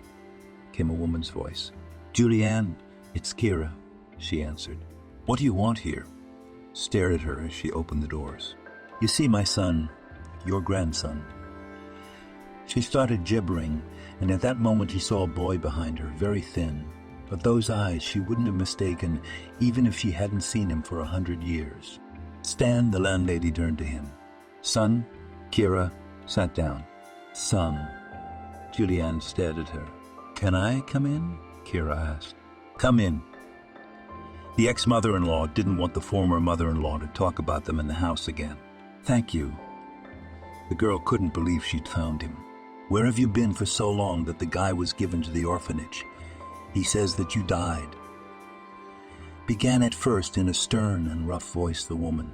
came a woman's voice. "Julianne, it's Kira," she answered. "What do you want here?" Stared at her as she opened the doors. "You see my son, your grandson." She started gibbering, and at that moment he saw a boy behind her, very thin. But those eyes she wouldn't have mistaken even if she hadn't seen him for 100 years. "Stan," the landlady turned to him. "Son," Kira sat down. "Son." Julianne stared at her. "Can I come in?" Kira asked. "Come in." The ex-mother-in-law didn't want the former mother-in-law to talk about them in the house again. "Thank you." The girl couldn't believe she'd found him. "Where have you been for so long that the guy was given to the orphanage? He says that you died." Began at first in a stern and rough voice, the woman.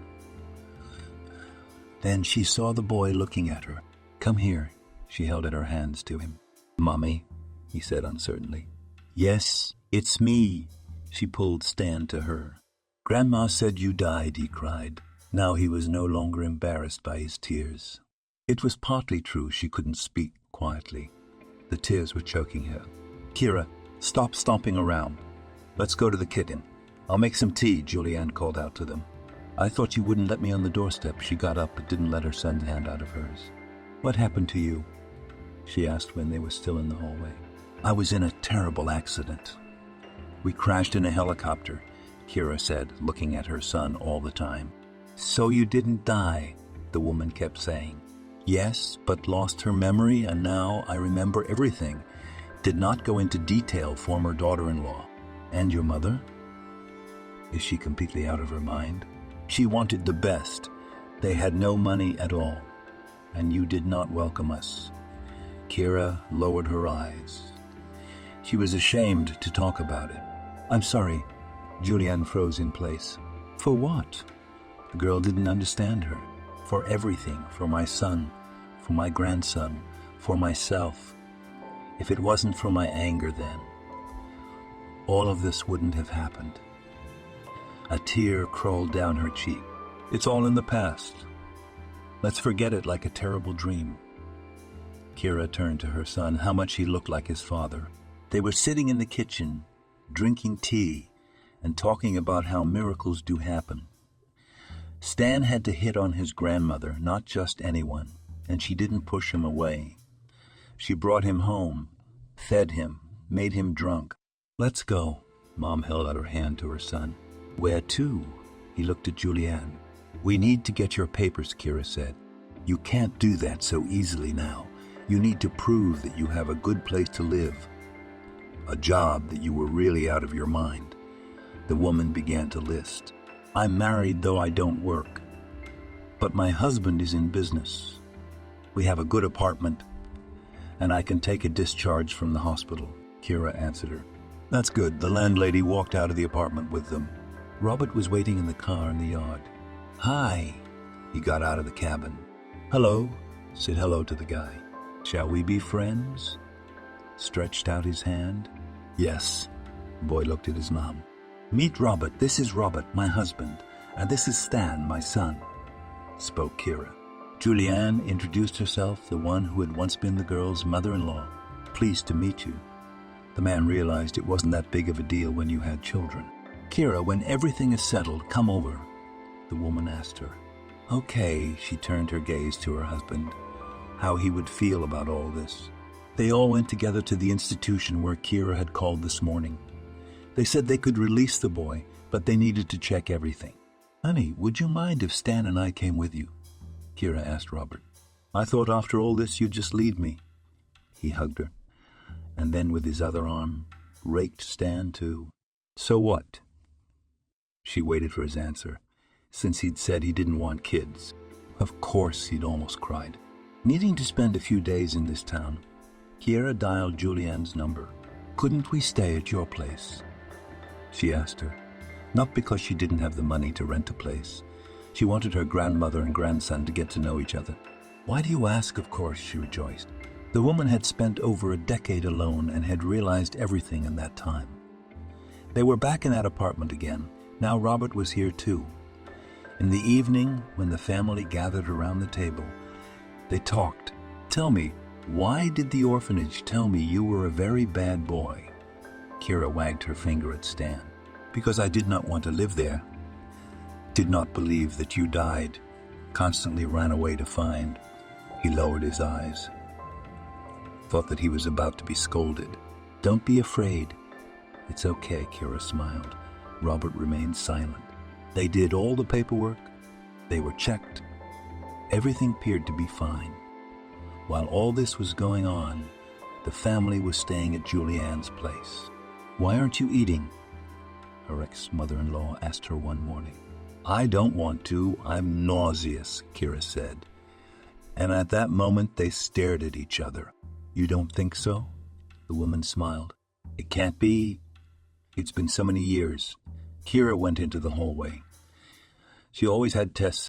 Then she saw the boy looking at her. "Come here." She held out her hands to him. "Mommy," he said uncertainly. "Yes, it's me." She pulled Stan to her. "Grandma said you died," he cried. Now he was no longer embarrassed by his tears. It was partly true she couldn't speak quietly. The tears were choking her. "Kira, stop stomping around. Let's go to the kitchen. I'll make some tea," Julianne called out to them. "I thought you wouldn't let me on the doorstep." She got up but didn't let her son's hand out of hers. "What happened to you?" she asked when they were still in the hallway. "I was in a terrible accident. We crashed in a helicopter," Kira said, looking at her son all the time. "So you didn't die," the woman kept saying. "Yes, but lost her memory, and now I remember everything." Did not go into detail, former daughter-in-law. "And your mother? Is she completely out of her mind?" "She wanted the best. They had no money at all. And you did not welcome us." Kira lowered her eyes. She was ashamed to talk about it. "I'm sorry." Julianne froze in place. "For what?" The girl didn't understand her. "For everything. For my son. For my grandson. For myself. If it wasn't for my anger then, all of this wouldn't have happened." A tear crawled down her cheek. "It's all in the past. Let's forget it like a terrible dream." Kira turned to her son. How much he looked like his father. They were sitting in the kitchen, drinking tea, and talking about how miracles do happen. Stan had to hit on his grandmother, not just anyone, and she didn't push him away. She brought him home, fed him, made him drunk. "Let's go." Mom held out her hand to her son. "Where to?" He looked at Julianne. "We need to get your papers," Kira said. "You can't do that so easily now. You need to prove that you have a good place to live. A job, that you were really out of your mind." The woman began to list. "I'm married, though I don't work. But my husband is in business. We have a good apartment, and I can take a discharge from the hospital." Kira answered her. "That's good." The landlady walked out of the apartment with them. Robert was waiting in the car in the yard. "Hi." He got out of the cabin. "Hello." Said hello to the guy. "Shall we be friends?" Stretched out his hand. "Yes." The boy looked at his mom. "Meet Robert. This is Robert, my husband, and this is Stan, my son," spoke Kira. Julianne introduced herself, the one who had once been the girl's mother-in-law. "Pleased to meet you." The man realized it wasn't that big of a deal when you had children. "Kira, when everything is settled, come over," the woman asked her. "Okay," she turned her gaze to her husband. How he would feel about all this. They all went together to the institution where Kira had called this morning. They said they could release the boy, but they needed to check everything. "Honey, would you mind if Stan and I came with you?" Kira asked Robert. "I thought after all this you'd just leave me." He hugged her, and then with his other arm, raked Stan too. "So what?" She waited for his answer, since he'd said he didn't want kids. Of course, he'd almost cried. Needing to spend a few days in this town, Kira dialed Julianne's number. "Couldn't we stay at your place?" she asked her. Not because she didn't have the money to rent a place. She wanted her grandmother and grandson to get to know each other. "Why do you ask, of course?" she rejoiced. The woman had spent over a decade alone and had realized everything in that time. They were back in that apartment again. Now Robert was here too. In the evening, when the family gathered around the table, they talked. "Tell me, why did the orphanage tell me you were a very bad boy?" Kira wagged her finger at Stan. "Because I did not want to live there. Did not believe that you died. Constantly ran away to find." He lowered his eyes. Thought that he was about to be scolded. "Don't be afraid." "It's okay," Kira smiled. Robert remained silent. They did all the paperwork. They were checked. Everything appeared to be fine. While all this was going on, the family was staying at Julianne's place. "Why aren't you eating?" her ex-mother-in-law asked her one morning. "I don't want to. I'm nauseous," Kira said. And at that moment, they stared at each other. "You don't think so?" The woman smiled. "It can't be. It's been so many years." Kira went into the hallway. She always had Tess